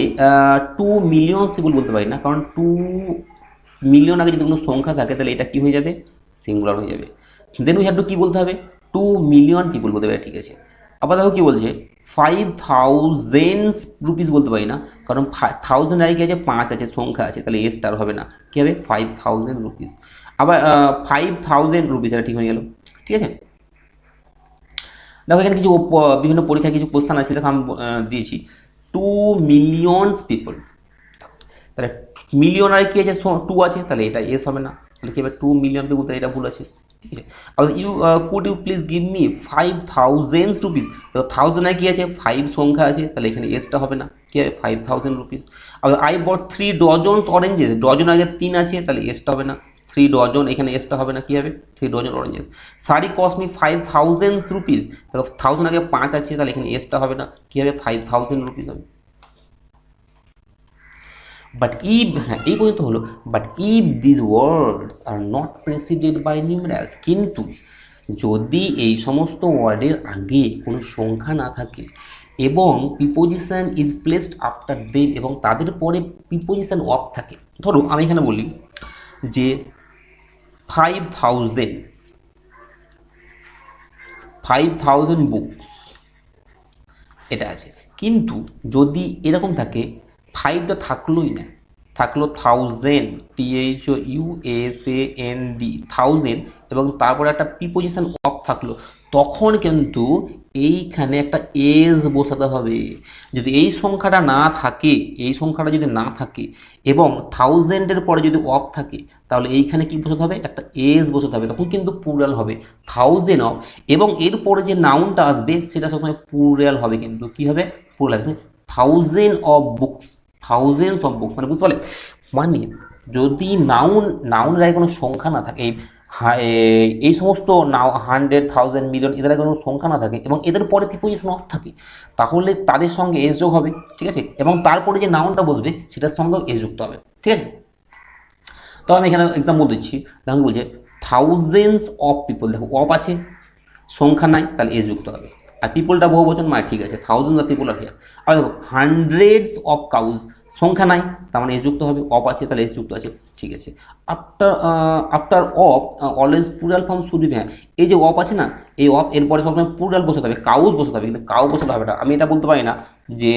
2 millions people বলতে পারি না, কারণ 2 মিলিয়ন আগে যদি কোনো সংখ্যা থাকে তাহলে এটা কি হয়ে যাবে, সিঙ্গুলার হয়ে যাবে। দেন উই হ্যাভ টু কী বলতে হবে, 2 মিলিয়ন পিপল বলতে পারে, ঠিক আছে। আবার দেখো কী বলছে, 5000 রুপিস বলতে পারি না, কারণ 1000 আগে কি আছে, 5 আছে, সংখ্যা আছে, তাহলে এ স্টার হবে না, কী হবে, 5000 রুপিস। আবার 5000 রুপিস, এটা ঠিক হয়ে গেল, ঠিক আছে। দেখো এখানে কিছু বিভিন্ন পরীক্ষায় কিছু কোশ্চেন আছে, দেখো আমি দিয়েছি 2 মিলিয়নস পিপল, তাহলে মিলিয়ন আর কি আছে, 2 আছে, তাহলে এটা এস হবে না, তাহলে কি হবে, 2 মিলিয়ন পিপল, তাহলে এটা ভুল আছে, ঠিক আছে। আর could you please give me 5000 rupees, তো 1000 আর কি আছে, 5 সংখ্যা আছে, তাহলে এখানে এসটা হবে না, কি হবে, 5000 রুপিস। আর I bought 3 dozens oranges, dozen আগে 3 আছে, তাহলে এসটা হবে না, 3 ডজন, এখানে এসটা হবে না, কি হবে 3 dozen oranges. Sari cost me 5000 rupees, দেখো 1000 আগে 5 আছে, তাহলে এখানে এসটা হবে না, কি হবে 5000 রুপিস হবে। বাট ইফ, হ্যাঁ এই পর্যন্ত হলো, but if this words are not preceded by numerals, কিন্তু যদি এই সমস্ত ওয়ার্ডের আগে কোনো সংখ্যা না থাকে এবং preposition is placed after them, এবং তাদের পরে প্রিপোজিশন অফ থাকে। ধরো আমি এখানে বলি যে 5000 বুকস এটা আছে, কিন্তু যদি এরকম থাকে 5টা থাকলোই না, থাকলো 1000, THOUSAND 1000, এবং তারপরে একটা প্রিপোজিশন অফ থাকলো, তখন কিন্তু এইখানে একটা এজ বসাতে হবে। যদি এই সংখ্যাটা না থাকে, এই সংখ্যাটা যদি না থাকে এবং 1000-এর পরে যদি অফ থাকে, তাহলে এইখানে কি বসাতে হবে, একটা এজ বসাতে হবে, তখন কিন্তু প্লুরাল হবে 1000 অফ, এবং এরপরে যে নাউনটা আসবে সেটা সবসময় প্লুরাল হবে, কিন্তু কি হবে plural, 1000 of books, thousands of books, মানে বুঝতে পারলে, মানে যদি নাউনের আগে কোনো সংখ্যা না থাকে, এই সমস্ত 100, 1000, মিলিয়ন এদের আগে কোনো সংখ্যা না থাকে এবং এদের পরে প্রিপোজিশন অফ থাকে, তাহলে তাদের সঙ্গে এস যোগ হবে, ঠিক আছে, এবং তারপরে যে নাউনটা বসবে সেটার সঙ্গেও এস যুক্ত হবে, ঠিক আছে। তো আমি এখানে এক্সাম্পল দিচ্ছি, দেখো বলছে থাউজেন্ডস অফ পিপল, দেখো অফ আছে, সংখ্যা নাই, তাহলে এস যুক্ত হবে, আর পিপলটা বহু বচন, মানে ঠিক আছে, thousands of people are here. আর দেখো হান্ড্রেডস অফ কাউজ, সংখ্যা নাই, তার মানে এস যুক্ত হবে, অফ আছে তাহলে এস যুক্ত আছে, ঠিক আছে। After of always plural form should be, হ্যাঁ এই যে অফ আছে না, এই অফ এরপরে সবসময় প্লুরাল বসাতে হবে, কাউজ বসাতে হবে, কিন্তু কাউ বসাতে হবে না। আমি এটা বলতে পারি না যে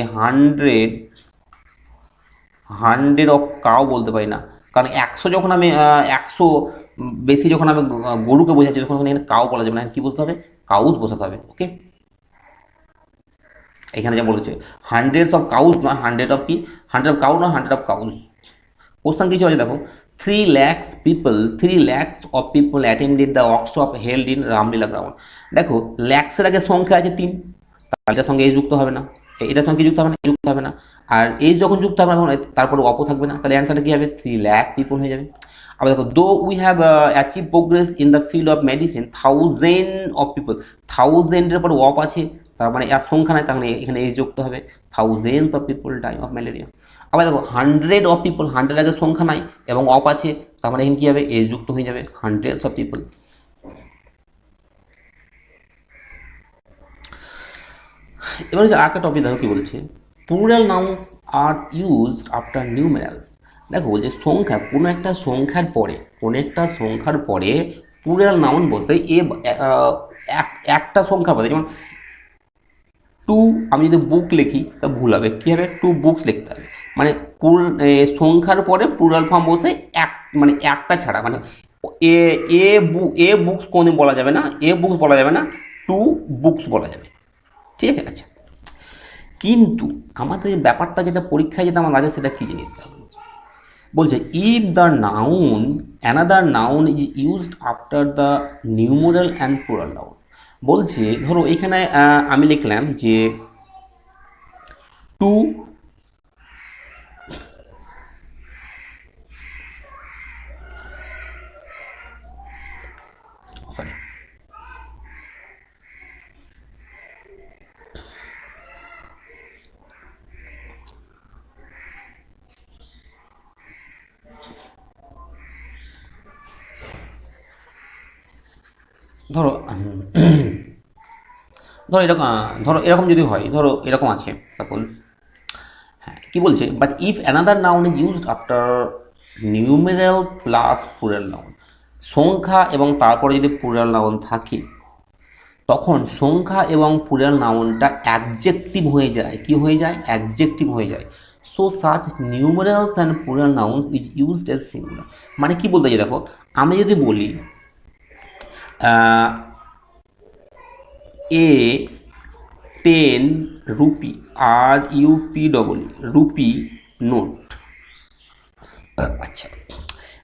হান্ড্রেড অফ কাউ বলতে পারি না, কারণ 100 যখন আমি 100 বেশি যখন আমি গরুকে বোঝাচ্ছি, তখন এখানে কাউ বলা যাবে না, কী বলতে হবে, কাউজ বসাতে হবে, ওকে। এখানে যা বলেছে হান্ড্রেডস অফ কাউজ নয়, 100 অফ কি, 100 অফ কাউ নয়, 100 অফ কাউজ। কোশ্চেন কিছু আছে দেখো, 3 lakhs of people attended the workshop held in Ramlila ground. দেখো ল্যাক্সের আগে সংখ্যা আছে 3, তাহলে এটার সঙ্গে এই যুক্ত হবে না, এটার সঙ্গে যুক্ত হবে না, যুক্ত হবে না, আর এই যখন যুক্ত হবে না তখন তারপরে অপো থাকবে না, তাহলে অ্যান্সারটা কী হবে, 3 lakh পিপল হয়ে যাবে। আবার দেখো though we have achieve progress in the field of medicine 1000 of people, 1000-এর পর অফ আছে, তার মানে এর সংখ্যা নাই, তার মানে এখানে এই যুক্ত হবে, thousands of people die of malaria. আবার দেখো 100 অফ পিপল, 100 আগে সংখ্যা নাই এবং অফ আছে, তার মানে এখানে কী হবে, এজ যুক্ত হয়ে যাবে, হান্ড্রেডস অফ পিপল। এবার হচ্ছে আরেকটা টপিক দেখো কি বলছে, plural nouns are used after numerals. দেখো বলছে সংখ্যা, কোনো একটা সংখ্যার পরে প্লুরাল নাউন বসে একটা সংখ্যা বসে, যেমন 2, আমি যদি বুক লিখি তা ভুল হবে, কী হবে 2 বুকস লিখতে হবে, মানে সংখ্যার পরে প্লুরাল ফর্ম বসে মানে একটা ছাড়া, মানে এ বুকস কোনোদিন বলা যাবে না, এ বুকস বলা যাবে না, 2 বুকস বলা যাবে, ঠিক আছে। আচ্ছা, কিন্তু আমাদের ব্যাপারটা যেটা পরীক্ষায় যেটা আমার লাগে সেটা কী জিনিস, বলছে if the noun another noun is used after the numeral and plural noun. বলছে ধরো এখানে আমি লিখলাম যে 2, সরি ধরো এরকম যদি হয়, ধরো এরকম আছে সাপোজ, হ্যাঁ কী বলছে, but if another noun is used after numeral plus plural noun, সংখ্যা এবং তারপরে যদি প্লুরাল নাউন থাকে, তখন সংখ্যা এবং প্লুরাল নাউনটা অ্যাডজেক্টিভ হয়ে যায়, কি হয়ে যায়, অ্যাডজেক্টিভ হয়ে যায়। So such numerals and plural noun is used as singular. মানে কি বলতে চাই দেখো, আমি যদি বলি a 10 rupee, RUPE rupee note, আচ্ছা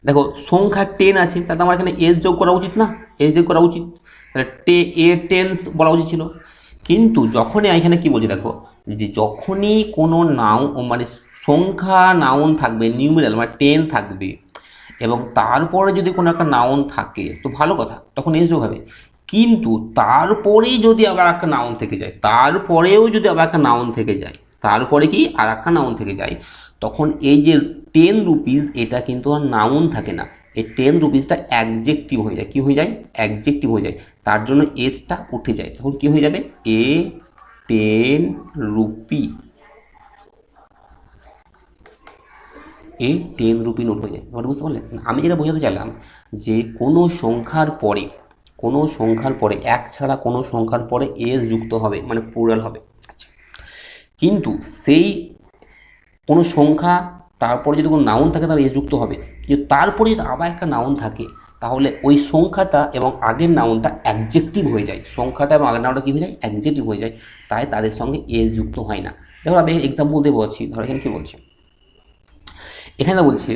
দেখো সংখ্যা 10 আছে, তাহলে আমার এখানে এস যোগ করা উচিত না, এস যোগ করা উচিত, তাহলে টেন্স বলা উচিত ছিল। কিন্তু যখনই এখানে কি বলছি দেখো, যে যখনই কোনো নাউন মানে সংখ্যা নাউন থাকবে নিউমেরাল মানে 10 থাকবে এবং তারপরে যদি কোনো একটা নাউন থাকে তো ভালো কথা, তখন এস যোগ হবে। কিন্তু তারপরেই যদি আবার একটা নাউন থেকে যায়, তারপরেও যদি আবার একটা নাউন থেকে যায়, তারপরে কি আর একটা নাউন থেকে যায়, তখন এই যে 10 রুপিস এটা কিন্তু আর নাউন থাকে না, এই 10 রুপিসটা অ্যাডজেক্টিভ হয়ে যায়। কি হয়ে যায়? অ্যাডজেক্টিভ হয়ে যায়। তার জন্য এসটা উঠে যায়, তখন কি হয়ে যাবে? এ 10 রুপি, এ 10 রুপি নোট হয়ে যায়। এবার বুঝতে পারলেন? আমি যেটা বোঝাতে চাইলাম যে কোনো সংখ্যার পরে এক ছাড়া কোনো সংখ্যার পরে এস যুক্ত হবে, মানে প্লুরাল হবে। আচ্ছা, কিন্তু সেই কোনো সংখ্যা তারপরে যদি কোনো নাউন থাকে তাহলে এস যুক্ত হবে, কিন্তু তারপরে যদি আবার একটা নাউন থাকে তাহলে ওই সংখ্যাটা এবং আগের নাউনটা অ্যাডজেক্টিভ হয়ে যায়। সংখ্যাটা এবং আগের নাউনটা কী হয়ে যায়? অ্যাডজেক্টিভ হয়ে যায়, তাই তাদের সঙ্গে এস যুক্ত হয় না। দেখো আমি এক্সাম্পল দিয়ে বলছি, ধরো এখানে কী বলছে, এখানে বলছে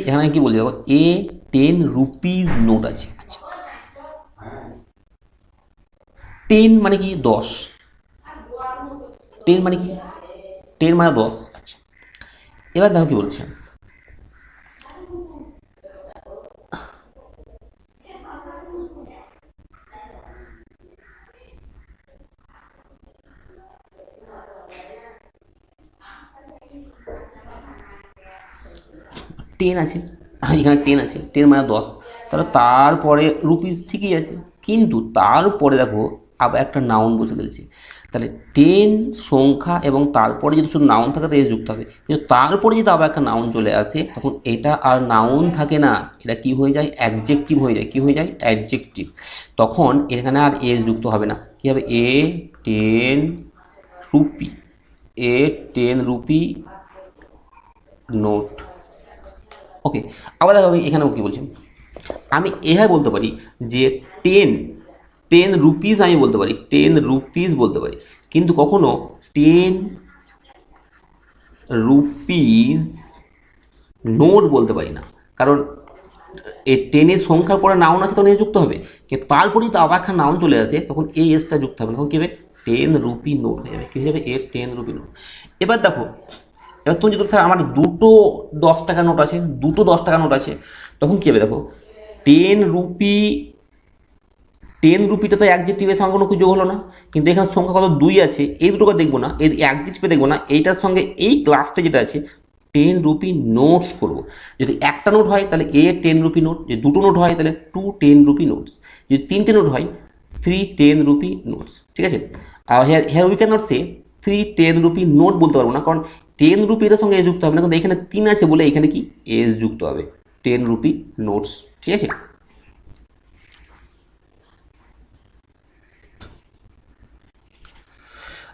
এখানে কি বলছে দেখো, এ 10 রুপিস নোট আছে। আচ্ছা, 10 মানে কি? 10। 10 মানে কি? 10 মানে 10। আচ্ছা, এবার দেখো কি বলছে, টেন আছে, এখানে 10 আছে, 10 মানে 10, তাহলে তারপরে রুপিস ঠিকই আছে, কিন্তু তারপরে দেখো আবার একটা নাউন বসে গেছে, তাহলে 10 সংখ্যা এবং তারপরে যদি শুধু নাউন থাকে তো এস যুক্ত হবে, কিন্তু তারপরে যদি আবার একটা নাউন চলে আসে তখন এটা আর নাউন থাকে না, এটা কি হয়ে যায়? অ্যাডজেক্টিভ হয়ে যায়। কি হয়ে যায়? অ্যাডজেক্টিভ। তখন এখানে আর এস যুক্ত হবে না, কি হবে? এ 10 রুপি, এ 10 রুপি নোট। ওকে, আবার দেখো এখানেও কী বলছি, আমি এভাবে বলতে পারি যে 10 রুপিস আমি বলতে পারি, 10 রুপিস বলতে পারি, কিন্তু কখনো 10 রুপিস নোট বলতে পারি না, কারণ এই 10-এর সংখ্যার পরে নাউন আছে তখন এস যুক্ত হবে, কিন্তু তারপরেই তো আবার একটা নাউন চলে আসে তখন এই এসটা যুক্ত হবে, তখন কী হবে? 10 রুপি নোট হয়ে যাবে। কী হয়ে যাবে? এর 10 রুপি নোট। এবার দেখো, এবার তুমি যদি স্যার আমার দুটো 10 টাকা নোট আছে, দুটো 10 টাকা নোট আছে, তখন কী হবে? দেখো 10 রুপি, 10 রুপিটা তো অ্যাডজেক্টিভের সঙ্গে কোনো কিছু যোগ হলো না, কিন্তু এখানে সংখ্যা কত? 2 আছে, এই দুটোকে দেখবো না, এই অ্যাডজেক্টিভে দেখবো না, এইটার সঙ্গে এই ক্লাসটা যেটা আছে 10 রুপি নোটস করবো। যদি একটা নোট হয় তাহলে এ 10 রুপি নোট, যদি দুটো নোট হয় তাহলে 2 10 রুপি নোটস, যদি তিনটে নোট হয় 3 10 রুপি নোটস। ঠিক আছে, আর here we can not say 3 10 rupee note বলতে পারবো না, কারণ 10 রুপি এর সঙ্গে এস যুক্ত হবে না, কিন্তু এখানে 3 আছে বলে এখানে কি এস যুক্ত হবে, 10 রুপি নোটস। ঠিক আছে,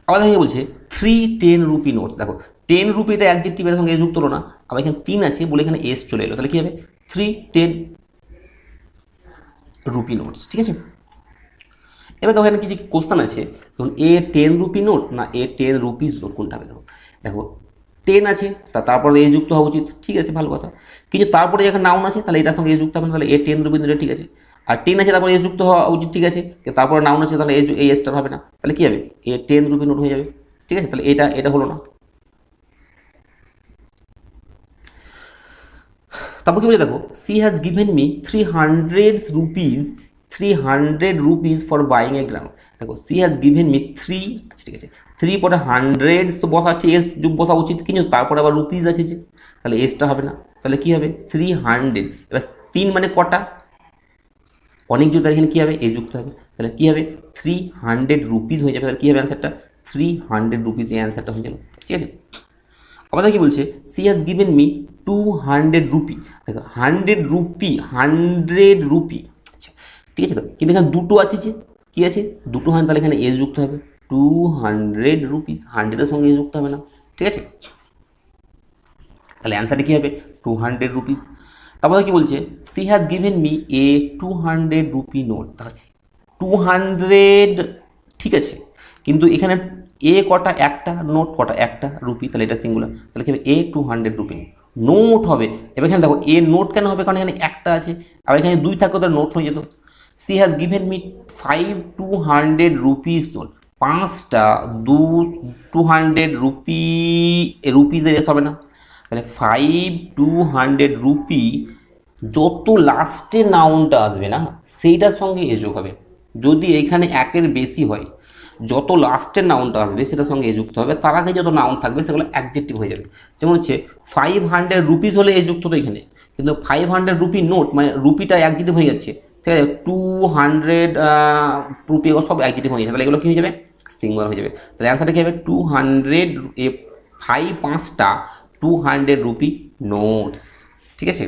আবার দেখে বলছে 3 10 রুপি নোটস। দেখো 10 রুপিটা অ্যাডজেক্টিভের সঙ্গে এস যুক্ত হলো না, আবার এখানে 3 আছে বলে এখানে এস চলে এলো, তাহলে কী হবে? 3 10 রুপি নোটস। ঠিক আছে, এবার দেখো এখানে কিছু কোশ্চেন আছে, ধরুন এ 10 রুপি নোট না এ 10 রুপিস নোট, কোনটা হবে? দেখো দেখো 10 আছে, তারপরে এস যুক্ত হওয়া উচিত, ঠিক আছে ভালো কথা, কিন্তু তারপরে যখন নাউন আছে তাহলে এটার সঙ্গে এস যুক্ত হবে না, তাহলে এ 10 রুপি নোট, ঠিক আছে। আর 10 আছে তারপরে এস যুক্ত হওয়া উচিত, ঠিক আছে, তারপরে নাউন আছে তাহলে এই এসটা হবে না, তাহলে কী হবে? এ 10 রুপি নোট হয়ে যাবে। ঠিক আছে, তাহলে এটা হলো না। তারপর কি বলে দেখো, she has given me 300 rupees for buying a ground. দেখো সি হ্যাজ গিভেন মি 3, আচ্ছা ঠিক আছে, 3 পরে হান্ড্রেডস তো বসা আছে, এস বসা উচিত, কিন্তু তারপরে আবার রুপিস আছে যে, তাহলে এসটা হবে না, তাহলে কী হবে? 300। এবার 3 মানে কটা? অনেক যুক্ত, এখানে কী হবে? এস যুক্ত হবে, তাহলে কী হবে? 300 রুপিস হয়ে যাবে, তাহলে কী হবে অ্যান্সারটা? 300 রুপিস, এই অ্যান্সারটা হয়ে যাবে। ঠিক আছে, আমাদের কি বলছে, she has given me 200 rupee. দেখো 100 রুপি, আচ্ছা ঠিক আছে, তো কিন্তু এখানে দুটো আছে যে, কী আছে? দুটো হয়, তাহলে এখানে এস যুক্ত হবে, 200 রুপিস, 100-এর সঙ্গে এস যুক্ত হবে না। ঠিক আছে, তাহলে অ্যান্সারটা কী হবে? 200 রুপিস। তারপরে কি বলছে, she has given me A 200 rupee note. 200, ঠিক আছে, কিন্তু এখানে এ কটা? একটা, নোট কটা? একটা, রুপি, তাহলে এটা সিঙ্গুলার, তাহলে কি হবে? এ 200 রুপি নোট হবে। এবার এখানে দেখো এ নোট কেন হবে? কারণ এখানে একটা আছে, আর এখানে 2 থাকলে তাহলে নোট হয়ে যেত। She has given me 5 200 rupees note, 5টা 200 রুপিসের এস হবে না, তাহলে 5 200 রুপি, যত লাস্টে নাউনটা আসবে না সেইটার সঙ্গে এ যোগ হবে। যদি এখানে একের বেশি হয়, যত লাস্টের নাউনটা আসবে সেটার সঙ্গে এ যুক্ত হবে, তার আগে যত নাউন থাকবে সেগুলো অ্যাডজেক্টিভ হয়ে যাবে। যেমন হচ্ছে 500 রুপিস হলে এ যুক্ত তো এখানে, কিন্তু 500 রুপি নোট মানে রুপিটা অ্যাডজেক্টিভ হয়ে যাচ্ছে, ঠিক আছে। 200 রুপি এগুলো সব অ্যাডজেক্টিভ হয়ে যাচ্ছে, তাহলে এগুলো কী হয়ে যাবে? সিঙ্গুলার হয়ে যাবে। তাহলে অ্যান্সারটা কী হবে? 200 5টা 200 রুপি নোটস, ঠিক আছে।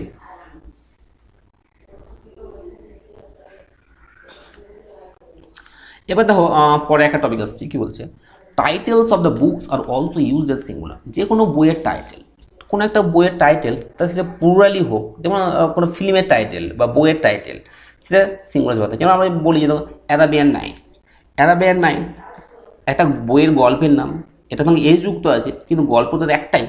এবার দেখো পরে একটা টপিক আসছে, কি বলছে, titles of the books are also used as singular. যে কোনো বইয়ের টাইটেল, কোনো একটা বইয়ের টাইটেল তার সেটা প্লুরালি হোক, যেমন কোনো ফিল্মের টাইটেল বা বইয়ের টাইটেল, সেটা সিঙ্গুলার কথা। যেমন আমরা বলি যে অ্যারাবিয়ান নাইটস, অ্যারাবিয়ান নাইটস একটা বইয়ের গল্পের নাম, এটার সঙ্গে এজ যুক্ত আছে, কিন্তু গল্প তো একটাই,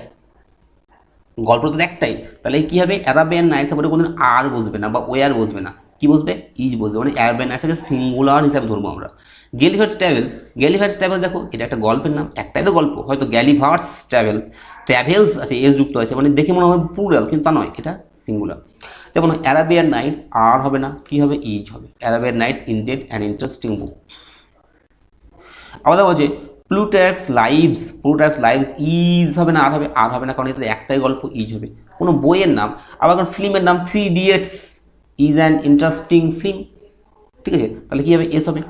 গল্প তো একটাই, তাহলে কী হবে? অ্যারাবিয়ান নাইটসের পরে কোনোদিন আর বসবে না বা ওয়ার বসবে না, কি বসবে? ইজ বসবে, মানে অ্যারাবিয়ান নাইটসকে সিঙ্গুলার হিসাবে ধরবো আমরা। গ্যালিভার্স ট্রাভেলস, গ্যালিভার্স ট্রাভেলস দেখো এটা একটা গল্পের নাম, একটাই তো গল্প, হয়তো গ্যালিভার্স ট্রাভেলস, ট্রাভেলস আছে এজ যুক্ত আছে, মানে দেখে মনে হবে প্লুরাল, কিন্তু তা নয়, এটা সিঙ্গুলার। যেমন অ্যারাবিয়ান নাইটস আর হবে না, কি হবে? ইজ হবে। অ্যারাবিয়ান নাইটস ইনডেড অ্যান ইন্টারেস্টিং বুক। আবার বলছে প্লুটার্কস লাইভস, প্লুটার্কস লাইভস ইজ হবে না, আর হবে? আর হবে না, কারণ এটা একটাই গল্প, ইজ হবে। কোনো বইয়ের নাম, আবার কোনো ফিল্মের নাম, 3 idiots is an interesting film, ঠিক আছে, তাহলে কী হবে? এস হবে।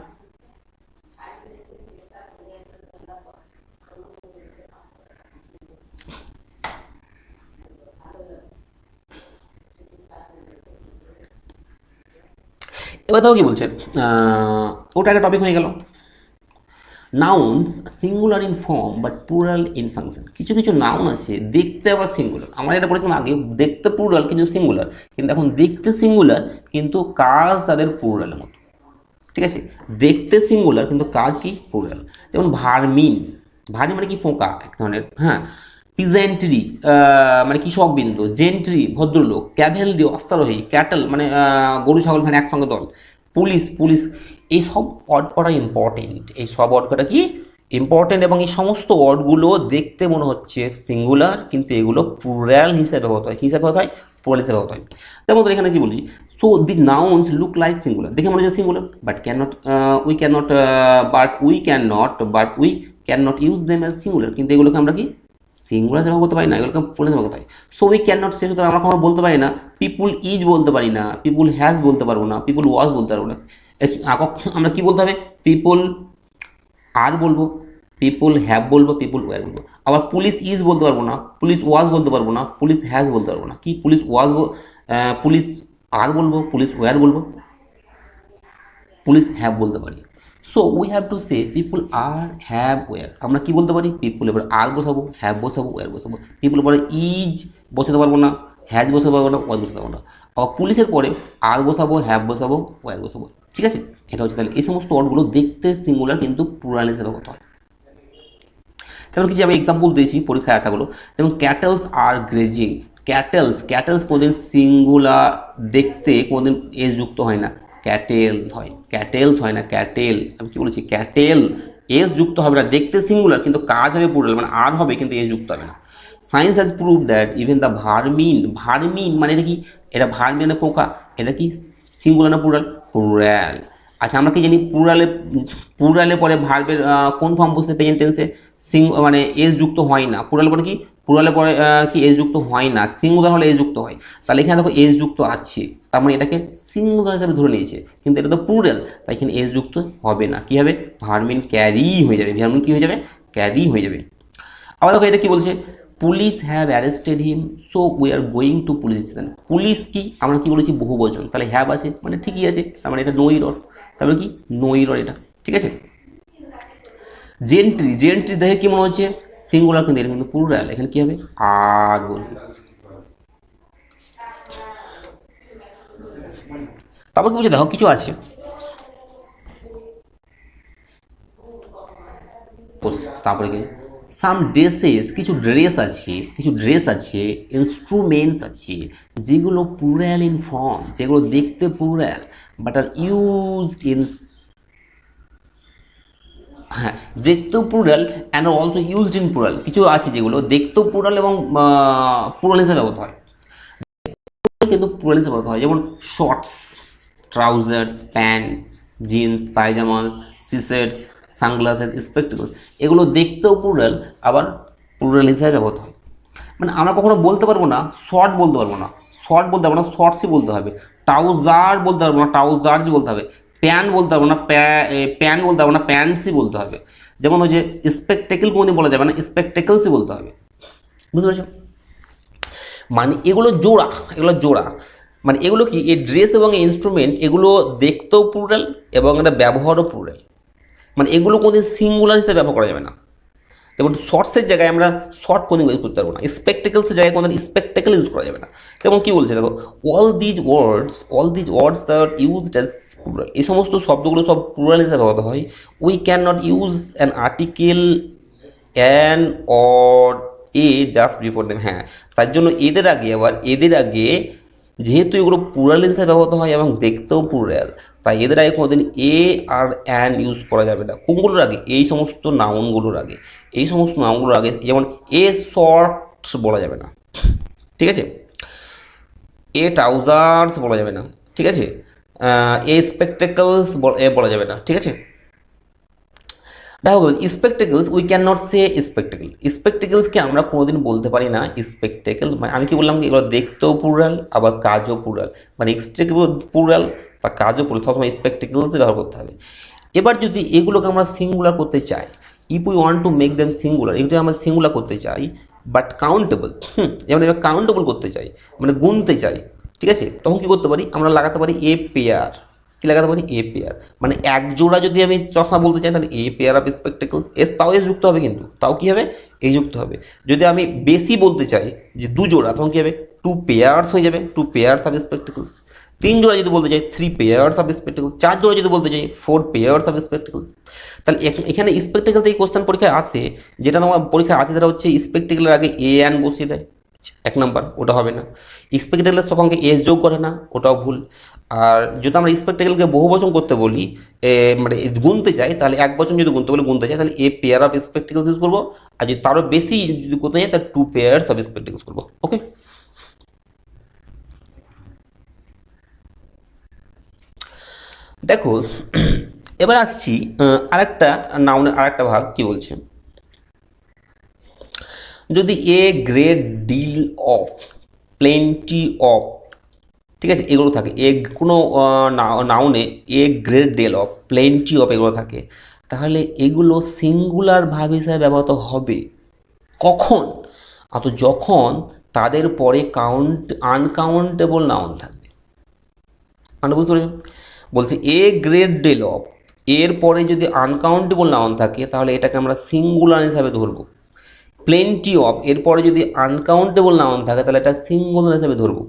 এবার দেখো কি বলছে, ওটা একটা টপিক হয়ে গেল। Nouns singular in form but plural in function. কিছু কিছু নাউন আছে দেখতে আবার সিঙ্গুলার, আমরা এটা পড়েছিলাম আগে, দেখতে প্লুরাল কিন্তু সিঙ্গুলার, কিন্তু এখন দেখতে সিঙ্গুলার কিন্তু কাজ তাদের প্লুরালের মতো, ঠিক আছে। দেখতে সিঙ্গুলার কিন্তু কাজ কি? প্লুরাল। যেমন ভার্মিন, ভার্মিন মানে কি? পোকা এক ধরনের, হ্যাঁ। পিজেন্ট্রি মানে কৃষকবৃন্দ, জেন্ট্রি ভদ্রলোক, ক্যাভেলরি অশ্বারোহী, ক্যাটল মানে গরু ছাগল মানে একসঙ্গে দল, পুলিশ পুলিশ, এই সব ওয়ার্ড করা ইম্পর্টেন্ট, এই সব ওয়ার্ড করা কি ইম্পর্টেন্ট, এবং এই সমস্ত ওয়ার্ডগুলো দেখতে মনে হচ্ছে সিঙ্গুলার, কিন্তু এগুলো প্লুরাল হিসেবে ব্যবহৃত হয়, কী হিসাবে ব্যবহৃত হয়? প্লুরাল হিসেবে ব্যবহৃত হয়। যেমন এখানে কি বলি, so the nouns look like singular, দেখে মনে হচ্ছে singular, but we can not use them as singular, কিন্তু এগুলোকে আমরা কি সিঙ্গুলার হিসেবে করতে পারি না, এগুলোকে প্লুরাল হিসেবে করতে হয়। সো উই ক্যান নট সে, সুতরাং আমরা কখনো বলতে পারি না পিপুল ইজ বলতে পারি না, পিপুল হ্যাজ বলতে পারবো না, পিপুল ওয়াজ বলতে পারবো না। আমরা কি বলতে হবে? পিপুল আর বলবো, পিপুল হ্যাভ বলবো, পিপুল ওয়ার বলবো। আবার পুলিশ ইজ বলতে পারবো না, পুলিশ ওয়াজ বলতে পারবো না, পুলিশ হ্যাজ বলতে পারবো না, কি পুলিশ পুলিশ আর বলবো, পুলিশ ওয়ার বলবো, পুলিশ হ্যাভ বলতে পারি। So we have to say people are have were, আমরা কি বলতে পারি? পিপুল এবার আর বসাবো, হ্যাভ বসাবো, ওয়ার বসাবো। পিপুল পরে ইজ বসাতে পারবো না, হ্যাজ বসাতে পারবো না, ওয়ার বসাতে পারবো না। আবার পুলিশের পরে আর বসাবো, হ্যাভ বসাবো, ওয়ার বসাবো, ঠিক আছে। এটা হচ্ছে তাহলে এই সমস্ত ওয়ার্ডগুলো দেখতে সিঙ্গুলার কিন্তু প্লুরাল হিসেবে করতে হয়। যেমন কিছু আমি এক্সাম্পল দিয়েছি পরীক্ষায় আসাগুলো, যেমন ক্যাটেলস আর গ্রেজিং, ক্যাটেলস কোনোদিন সিঙ্গুলার দেখতে কোনোদিন এস যুক্ত হয় না, ক্যাটেল হয়, ক্যাটেলস হয় না, ক্যাটেল, আমি কি বলেছি? ক্যাটেল, এস যুক্ত হবে না, দেখতে সিঙ্গুলার কিন্তু কাজ হবে প্লুরাল, মানে আর হবে কিন্তু এস যুক্ত হবে না। Science has prove that even the ভার্মিন, ভার্মিন মানে এটা কি? এটা ভার্মিন মানে পোকা, এটা কি সিঙ্গুলার না প্লুরাল? প্লুরাল। আচ্ছা আমরা কি জানি প্লুরালে পরে ভার্বের কোন ফর্ম বসে? প্রেজেন্ট টেন্সে মানে এস যুক্ত হয় না, প্লুরালে পরে কি? প্লুরালে পরে কি এস যুক্ত হয় না, সিঙ্গুলার হলে এস যুক্ত হয়। তাহলে এখানে দেখো এস যুক্ত আছে, তার মানে এটাকে সিঙ্গুলার হিসাবে ধরে নিয়েছে, কিন্তু এটা তো প্লুরাল, তাই এখানে এস যুক্ত হবে না, কি হবে? ভার্মিন ক্যারি হয়ে যাবে, ভার্মিন কি হয়ে যাবে? ক্যারি হয়ে যাবে। আবার দেখো এটা কি বলছে, police have arrested him so we are going to police station. Police কি আমরা কি বলেছি? বহু বচন, তাহলে হ্যাভ আছে মানে ঠিকই আছে, তার মানে এটা নো এরর, তারপরে কি নো এরর এটা, ঠিক আছে। জেন্ট্রি, জেন্ট্রি দেখে কি মনে হচ্ছে? সিঙ্গুলার, কিন্তু এটা কিন্তু প্লুরাল, এখানে কি হবে? আর বলবে। তারপর কি বলছে দেখো কিছু আছে, তারপরে কি সাম ড্রেসেস, কিছু ড্রেস আছে, ইনস্ট্রুমেন্টস আছে যেগুলো প্লুরাল ইন ফর্ম, যেগুলো দেখতে plural but are used in হ্যাঁ, দেখতেও plural and also used in plural, কিছু আছে যেগুলো দেখতেও প্লুরাল এবং প্লুরাল হিসেবে ব্যবহৃত হয়, কিন্তু প্লুরাল হিসেবে ব্যবহৃত হয়, যেমন shorts, trousers, pants, jeans, pyjamas, scissors, sunglasses, spectacles, এগুলো দেখতেও প্লুরাল আবার প্লুরাল হিসেবে ব্যবহৃত হয়। মানে আমরা কখনো বলতে পারবো না শর্ট বলতে পারবো না, শর্ট বলতে পারবো না, শর্টসই বলতে হবে। ট্রাউজার বলতে পারবো না, ট্রাউজার্স বলতে হবে। প্যান্ট বলতে পারবো না, প্যান্ট বলতে পারবো না, প্যান্টসই বলতে হবে। যেমন ওই যে স্পেকটেকল কোনোদিন বলা যাবে না, স্পেকটেকলসই বলতে হবে। বুঝতে পেরেছো? মানে এগুলো জোড়া, এগুলো জোড়া, মানে এগুলো কি, এই ড্রেস এবং এই ইনস্ট্রুমেন্ট এগুলো দেখতেও প্লুরাল এবং এটা ব্যবহারও প্লুরাল। মানে এগুলো কোনোদিন সিঙ্গুলার হিসেবে ব্যবহার করা যাবে না। যেমন শর্টসের জায়গায় আমরা শর্ট কোনোদিন ইউজ করতে পারবো না, স্পেকটেকলসের জায়গায় কোনোদিন স্পেকটেকল ইউজ করা যাবে না। যেমন কী বলছে দেখো, all these words are used as plural, এই সমস্ত শব্দগুলো সব প্লুরাল হিসেবে ব্যবহৃত হয়। We can not use an article an or a just before them. হ্যাঁ, তার জন্য এদের আগে যেহেতু এগুলো প্লুরাল হিসেবে ব্যবহৃত হয় এবং দেখতেও প্লুরাল, তাই এদের আগে কোনোদিন এ আর অ্যান ইউজ করা যাবে না। কোনগুলোর আগে? এই সমস্ত নাউনগুলোর আগে, এই সমস্ত নাউনগুলোর আগে। যেমন এ শর্টস বলা যাবে না, ঠিক আছে, এ ট্রাউজার্স বলা যাবে না, ঠিক আছে, এ স্পেকটেকলস বলা যাবে না, ঠিক আছে। দেখো spectacles, we can not say spectacle, স্পেকটেকলসকে আমরা কোনোদিন বলতে পারি না স্পেকটেকল। মানে আমি কি বললাম, এগুলো দেখতেও প্লুরাল আবার কাজও প্লুরাল, মানে এক্সটেকল প্লুরাল বা কাজও প্লুরাল, সবসময় স্পেকটেকলসই ব্যবহার করতে হবে। এবার যদি এগুলোকে আমরা সিঙ্গুলার করতে চাই, if we want to make them singular, এগুলো আমরা সিঙ্গুলার করতে চাই বাট কাউন্টেবল, যেমন এবার কাউন্টেবল করতে চাই, মানে গুনতে চাই, ঠিক আছে, তখন কী করতে পারি, আমরা লাগাতে পারি এ পেয়ার। কী লাগাতে পারি? A pair. মানে এক জোড়া যদি আমি চশমা বলতে চাই, তাহলে এ পেয়ার অফ স্পেকটেকলস, তাও এস যুক্ত হবে, কিন্তু তাও কী হবে, এই যুক্ত হবে। যদি আমি বেশি বলতে চাই, যে দু জোড়া, তখন কী হবে, টু পেয়ার্স হয়ে যাবে, টু পেয়ার্স অফ স্পেকটেকলস। তিন জোড়া যদি বলতে চাই, থ্রি পেয়ার্স অফ স্পেকটেকলস। চার জোড়া যদি বলতে চাই, ফোর পেয়ার্স অফ স্পেকটেকলস। তাহলে এখানে স্পেকটেকল থেকে কোশ্চেন পরীক্ষায় আসে, যেটা তোমার পরীক্ষায় আছে, সেটা হচ্ছে স্পেকটেকলের আগে এ অ্যান বসিয়ে দেয়, এক নাম্বার, ওটা হবে না। স্পেকটেকলের সঙ্গে এস যোগ করে না, ওটাও ভুল। আর যদি আমরা স্পেকটেকলকে বহু বচন করতে বলি, মানে গুনতে চাই, তাহলে এক বচন যদি গুনতে চাই, তাহলে এ পেয়ার অফ স্পেকটেকলস ইউজ করবো। আর যদি তারও বেশি যদি করতে চাই, তাহলে টু পেয়ার্স অফ স্পেকটেকলস করবো। ওকে, দেখো এবার আসছি আরেকটা নাউনের আরেকটা ভাগ, কি বলছে, যদি a great deal of, plenty of, ঠিক আছে, এগুলো থাকে, কোনো নাউনে a great deal of, plenty of এগুলো থাকে, তাহলে এগুলো সিঙ্গুলার ভাব হিসাবে ব্যবহৃত হবে কখন? যখন তাদের পরে আনকাউন্টেবল নাউন থাকবে। মানে বুঝতে পেরেছো? বলছি এ গ্রেট ডিল অফ, এর পরে যদি আনকাউন্টেবল নাউন থাকে, তাহলে এটাকে আমরা সিঙ্গুলার হিসাবে ধরবো। প্লেন্টি অফ, এরপরে যদি আনকাউন্টেবল নাউন থাকে, তাহলে এটা সিঙ্গুলার হিসাবে ধরবো।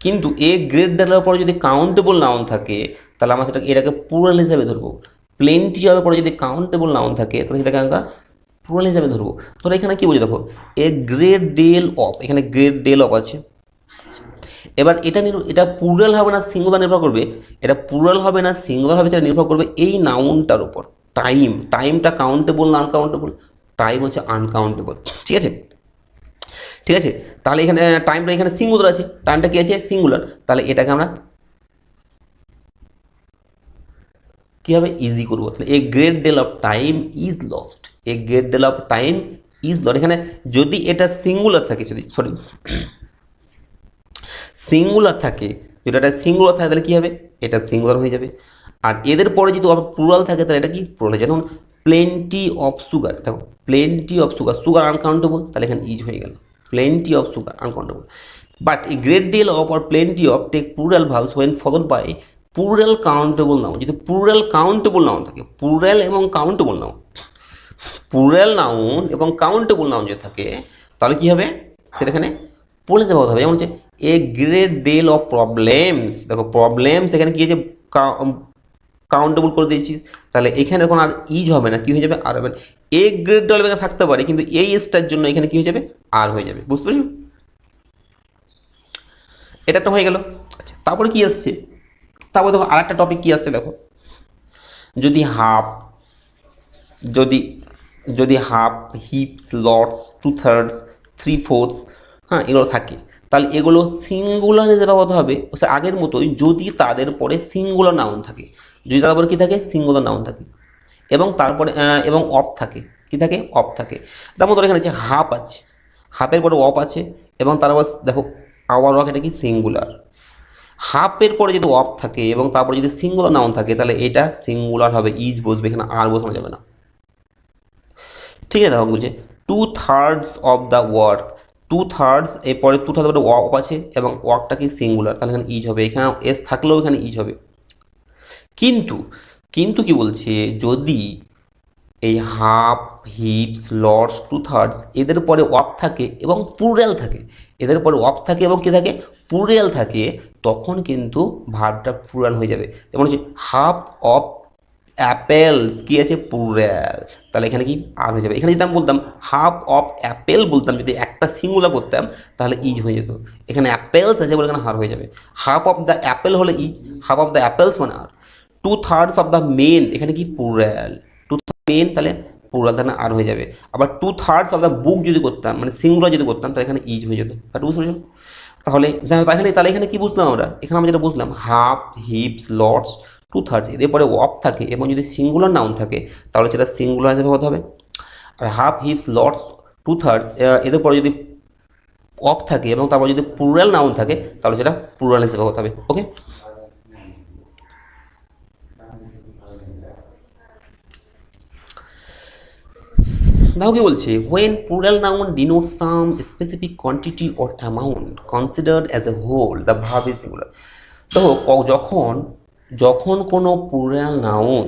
কিন্তু এ গ্রেট ডেলের পরে যদি কাউন্টেবল নাউন থাকে, তাহলে আমরা এটাকে প্লুরাল হিসাবে ধরবো। প্লেন্টি অফের পরে যদি কাউন্টেবল নাউন থাকে, তাহলে সেটাকে আমরা প্লুরাল হিসাবে ধরবো। তাহলে এখানে কী বলছি দেখো, এ গ্রেট ডেল অফ, এখানে গ্রেট ডেল অফ আছে। এবার এটা প্লুরাল হবে না সিঙ্গুলার নির্ভর করবে, এটা প্লুরাল হবে না সিঙ্গুলার হবে, সেটা নির্ভর করবে এই নাউনটার উপর। টাইমটা কাউন্টেবল না আনকাউন্টেবল? টাইম হচ্ছে আনকাউন্টেবল, ঠিক আছে, ঠিক আছে। তাহলে এখানে টাইমটা এখানে সিঙ্গুলার আছে, টাইমটা কি আছে, সিঙ্গুলার। তাহলে এটাকে আমরা কী হবে, ইজি করবো। তাহলে a great deal of time is lost, a great deal of time is lost. এখানে যদি এটা সিঙ্গুলার থাকে, সিঙ্গুলার থাকে, যদি এটা সিঙ্গুলার থাকে, তাহলে কী হবে, এটা সিঙ্গুলার হয়ে যাবে। আর এদের পরে যদি প্লুরাল থাকে, তাহলে এটা কি প্লুরাল হয়ে যাবে। যেমন প্লেন্টি অফ সুগার, দেখো plenty of sugar, sugar uncountable, তাহলে এখানে ইজ হয়ে গেল, plenty of sugar uncountable. But a great deal of or plenty of take plural verbs when followed by plural countable noun। যদি plural countable noun থাকে, plural এবং countable noun, plural noun এবং countable noun যদি থাকে, তাহলে কী হবে, সেটা এখানে প্লুরাল ব্যবহার হবে। যেমন হচ্ছে a great deal of problems, দেখো প্রবলেমস এখানে কী হয়েছে, কাউন্টেবল করে দিয়েছিস, তাহলে এখানে এখন আর ইজ হবে না, কী হয়ে যাবে, আর হবে না। এ গ্রেট ডিল এখানে থাকতে পারে, কিন্তু এই স্টার জন্য এখানে কী হয়ে যাবে, আর হয়ে যাবে। বুঝতে পারছো? এটা একটা হয়ে গেল। আচ্ছা, তারপরে কি আসছে, তারপরে দেখো আরেকটা টপিক কী আসছে, দেখো যদি হাফ, যদি যদি হাফ, হিপস, লটস, 2/3, 3/4, হ্যাঁ, এগুলো থাকে, তাহলে এগুলো সিঙ্গুলার হিসেবে ব্যবহৃত হবে আগের মতোই যদি তাদের পরে সিঙ্গুলার নাউন থাকে। যদি তাদের পরে কী থাকে? সিঙ্গুলার নাউন থাকে এবং তারপরে এবং অফ থাকে। কী থাকে? অফ থাকে। যেমন ধর এখানে আছে হাফ আছে, হাফের পরে অফ আছে এবং তারপর দেখো আওয়ার ওয়াক, এটা কি? সিঙ্গুলার। হাফের পরে যদি অফ থাকে এবং তারপরে যদি সিঙ্গুলার নাউন থাকে তাহলে এটা সিঙ্গুলার হবে, ইজ বসবে, এখানে আর বসানো যাবে না। ঠিক আছে, দেখো বলছে 2/3 অফ দ্য ওয়ার্ক, 2/3 এরপরে 2/3 অফ আছে এবং ওয়ার্কটা কি? সিঙ্গুলার, তাহলে এখানে ইজ হবে, এখানে এস থাকলেও এখানে ইজ হবে। কিন্তু কিন্তু কি বলছে? যদি এই হাফ, হিপস, লটস, 2/3 এদের পরে অফ থাকে এবং প্লুরাল থাকে, এদের পরে অফ থাকে এবং কী থাকে? প্লুরাল থাকে, তখন কিন্তু ভার্বটা প্লুরাল হয়ে যাবে। যেমন হচ্ছে হাফ অফ অ্যাপেলস, কী আছে? প্লুরাল, তাহলে এখানে কি? আর হয়ে যাবে। এখানে যদি আমি বলতাম হাফ অফ অ্যাপেল বলতাম, যদি একটা সিঙ্গুলার করতাম তাহলে ইজ হয়ে যেত। এখানে অ্যাপেলস আছে বলে এখানে হার হয়ে যাবে। হাফ অফ দ্য অ্যাপেল হলে is, half of the apples মানে আর। 2/3 অফ দ্য মেন, এখানে কি? প্লুরাল, মেন, তাহলে প্লুরাল, তাহলে আর হয়ে যাবে। আবার 2/3 অফ দ্য বুক যদি করতাম, মানে সিঙ্গুলার যদি করতাম, তাহলে এখানে ইজ হয়ে যেত। বুঝতে পেরেছো? তাহলে তাহলে এখানে কি বুঝলাম আমরা? এখানে আমরা যেটা বুঝলাম, হাফ, হিপস, লটস, 2/3 এদের পরে অফ থাকে এবং যদি সিঙ্গুলার নাউন থাকে তাহলে সেটা সিঙ্গুলার হিসেবে হতে হবে। আর হাফ, হিপস, লটস, 2/3 এদের পরে যদি অফ থাকে এবং তারপর যদি প্লুরাল নাউন থাকে তাহলে সেটা প্লুরাল হিসেবে হতে হবে। ওকে, দেখো কি বলছে, when plural noun denotes some specific quantity or amount considered as a whole the verb is singular। দেখো যখন যখন কোনো plural noun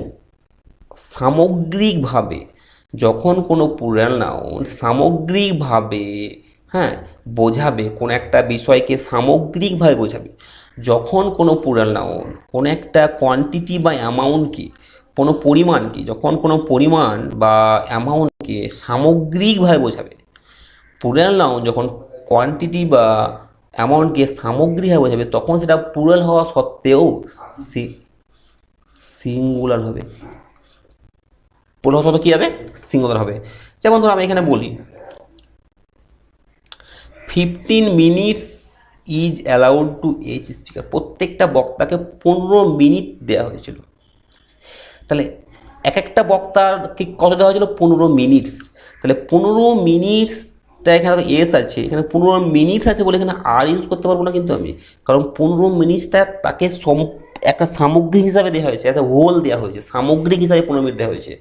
সামগ্রিকভাবে, যখন কোনো plural noun সামগ্রিকভাবে, হ্যাঁ, বোঝাবে, কোনো একটা বিষয়কে সামগ্রিকভাবে বোঝাবে, যখন কোনো plural noun কোনো একটা কোয়ান্টিটি বা অ্যামাউন্টকে, কোনো পরিমাণকে, যখন কোনো পরিমাণ বা অ্যামাউন্টকে সামগ্রিকভাবে বোঝাবে, প্লুরাল নাউন যখন কোয়ান্টিটি বা অ্যামাউন্টকে সামগ্রিকভাবে বোঝাবে তখন সেটা প্লুরাল হওয়া সত্ত্বেও সিঙ্গুলার হবে। প্লুরাল হওয়া সত্ত্বেও কী হবে? সিঙ্গুলার হবে। যেমন ধর আমি এখানে বলি 15 minutes is allowed to H speaker, প্রত্যেকটা বক্তাকে 15 মিনিট দেওয়া হয়েছিল। তাহলে এক একটা বক্তারকে কত দেওয়া হয়েছিল? 15 মিনিটস। তাহলে 15 মিনিটসটা এখানে এস আছে, এখানে 15 মিনিটস আছে বলে এখানে আর ইউজ করতে পারবো না কিন্তু আমি, কারণ 15 মিনিটসটা তাকে একটা সামগ্রিক হিসাবে দেওয়া হয়েছে, একটা হোল দেওয়া হয়েছে, সামগ্রিক হিসাবে 15 মিনিট দেওয়া হয়েছে।